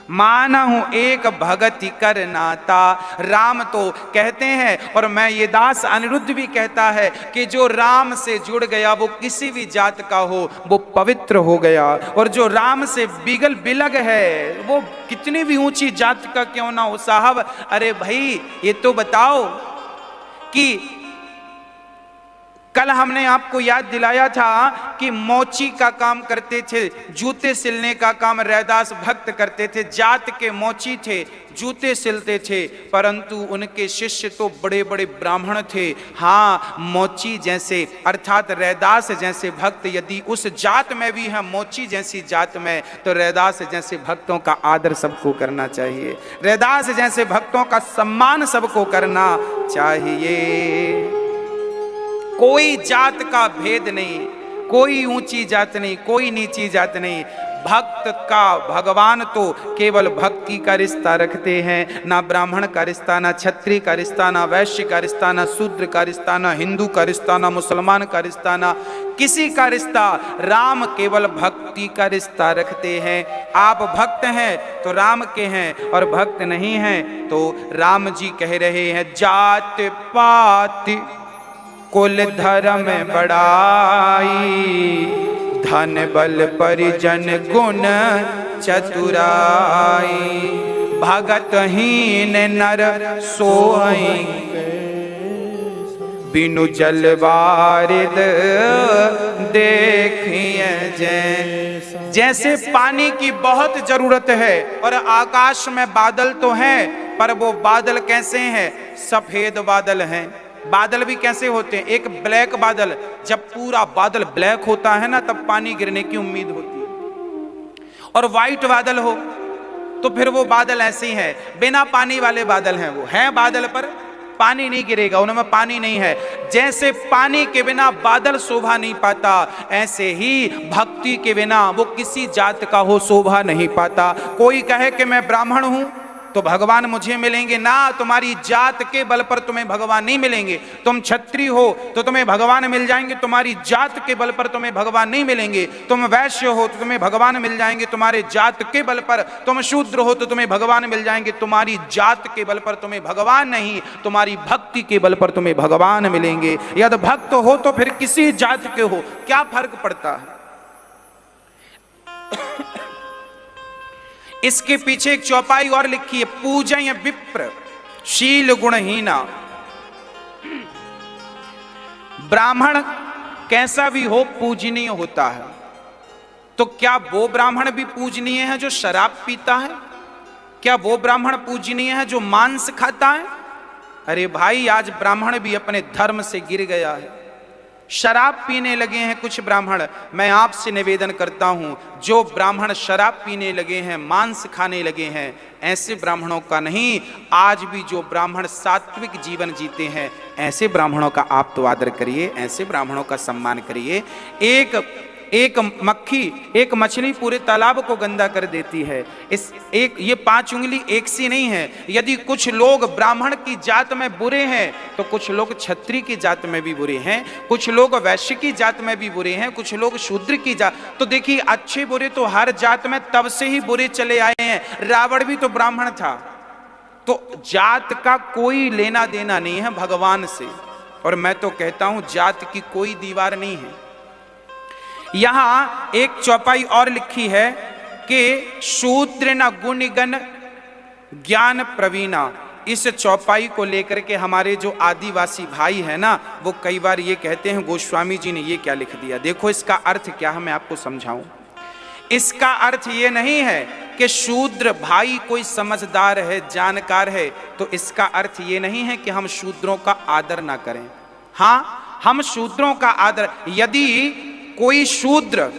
माना हूं एक भगति कर नाता। राम तो कहते हैं, और मैं ये दास अनिरुद्ध भी कहता है कि जो राम से जुड़ गया वो किसी भी जात का हो वो पवित्र हो गया। और जो राम से बिगल बिलग है वो कितनी भी ऊंची जात का क्यों ना हो। साहब अरे भाई ये तो बताओ कि कल हमने आपको याद दिलाया था कि मोची का काम करते थे, जूते सिलने का काम रैदास भक्त करते थे। जात के मोची थे, जूते सिलते थे, परंतु उनके शिष्य तो बड़े बड़े ब्राह्मण थे। हाँ, मोची जैसे अर्थात रैदास जैसे भक्त यदि उस जात में भी है, मोची जैसी जात में, तो रैदास जैसे भक्तों का आदर सबको करना चाहिए। रैदास जैसे भक्तों का सम्मान सबको करना चाहिए। कोई जात का भेद नहीं, कोई ऊंची जात नहीं, कोई नीची जात नहीं। भक्त का भगवान तो केवल भक्ति का रिश्ता रखते हैं, ना ब्राह्मण का रिश्ता, ना क्षत्रिय का रिश्ता, ना वैश्य का रिश्ता, ना शूद्र का रिश्ता, ना हिंदू का रिश्ता, ना मुसलमान का रिश्ता, ना किसी का रिश्ता। राम केवल भक्ति का रिश्ता रखते हैं। आप भक्त हैं तो राम के हैं, और भक्त नहीं हैं तो राम जी कह रहे हैं जात पात कुल धर्म बढ़ाई, धन बल परिजन गुण चतुराई, भगत हीन नर सोई, बिनु जल वारिद देखिए जैन। जैसे पानी की बहुत जरूरत है और आकाश में बादल तो हैं, पर वो बादल कैसे हैं? सफेद बादल हैं। बादल भी कैसे होते हैं? एक ब्लैक बादल, जब पूरा बादल ब्लैक होता है ना तब पानी गिरने की उम्मीद होती है। और व्हाइट बादल हो तो फिर वो बादल ऐसे ही है, बिना पानी वाले बादल हैं। वो हैं बादल पर पानी नहीं गिरेगा, उनमें पानी नहीं है। जैसे पानी के बिना बादल शोभा नहीं पाता, ऐसे ही भक्ति के बिना वो किसी जात का हो शोभा नहीं पाता। कोई कहे कि मैं ब्राह्मण हूं तो भगवान मुझे मिलेंगे ना, तुम्हारी जात के बल पर तुम्हें भगवान नहीं मिलेंगे। तुम क्षत्रिय हो तो तुम्हें भगवान मिल जाएंगे, तुम्हारी जात के बल पर तुम्हें भगवान नहीं मिलेंगे। तुम वैश्य हो तो तुम्हें भगवान मिल जाएंगे, तुम्हारे जात के बल पर। तुम शूद्र हो तो तुम्हें भगवान मिल जाएंगे, तुम्हारी जात के बल पर तुम्हें भगवान नहीं, तुम्हारी भक्ति के बल पर तुम्हें भगवान मिलेंगे। यदि भक्त हो तो फिर किसी जात के हो, क्या फर्क पड़ता है? इसके पीछे एक चौपाई और लिखी है, पूजय विप्र शील गुणहीना। ब्राह्मण कैसा भी हो पूजनीय होता है, तो क्या वो ब्राह्मण भी पूजनीय है जो शराब पीता है? क्या वो ब्राह्मण पूजनीय है जो मांस खाता है? अरे भाई, आज ब्राह्मण भी अपने धर्म से गिर गया है, शराब पीने लगे हैं कुछ ब्राह्मण। मैं आपसे निवेदन करता हूं, जो ब्राह्मण शराब पीने लगे हैं, मांस खाने लगे हैं, ऐसे ब्राह्मणों का नहीं, आज भी जो ब्राह्मण सात्विक जीवन जीते हैं, ऐसे ब्राह्मणों का आप तो आदर करिए, ऐसे ब्राह्मणों का सम्मान करिए। एक मक्खी, एक मछली पूरे तालाब को गंदा कर देती है। ये 5 उंगली एक सी नहीं है। यदि कुछ लोग ब्राह्मण की जात में बुरे हैं तो कुछ लोग क्षत्रिय की जात में भी बुरे हैं, कुछ लोग वैश्य की जात में भी बुरे हैं, कुछ लोग शूद्र की जात। तो देखिए, अच्छे बुरे तो हर जात में तब से ही बुरे चले आए हैं। रावण भी तो ब्राह्मण था। तो जात का कोई लेना देना नहीं है भगवान से। और मैं तो कहता हूं जात की कोई दीवार नहीं है। यहां एक चौपाई और लिखी है कि शूद्र न गुण गण ज्ञान प्रवीणा। इस चौपाई को लेकर के हमारे जो आदिवासी भाई है ना, वो कई बार ये कहते हैं गोस्वामी जी ने ये क्या लिख दिया। देखो इसका अर्थ क्या है, मैं आपको समझाऊं। इसका अर्थ ये नहीं है कि शूद्र भाई कोई समझदार है, जानकार है, तो इसका अर्थ ये नहीं है कि हम शूद्रों का आदर ना करें। हाँ, हम शूद्रों का आदर, यदि कोई शूद्र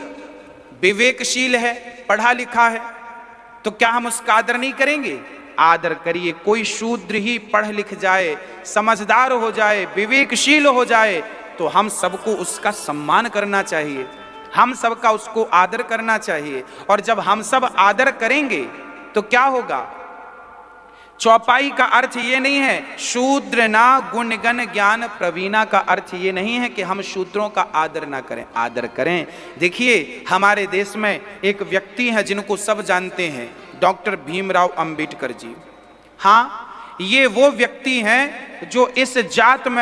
विवेकशील है, पढ़ा लिखा है, तो क्या हम उसका आदर नहीं करेंगे? आदर करिए। कोई शूद्र ही पढ़ लिख जाए, समझदार हो जाए, विवेकशील हो जाए, तो हम सबको उसका सम्मान करना चाहिए, हम सबका उसको आदर करना चाहिए। और जब हम सब आदर करेंगे तो क्या होगा? चौपाई का अर्थ ये नहीं है शूद्र ना गुण गण ज्ञान प्रवीणा का अर्थ ये नहीं है कि हम शूद्रों का आदर ना करें, आदर करें। देखिए हमारे देश में एक व्यक्ति हैं जिनको सब जानते हैं, डॉक्टर भीमराव अंबेडकर जी। हाँ, ये वो व्यक्ति हैं जो इस जात में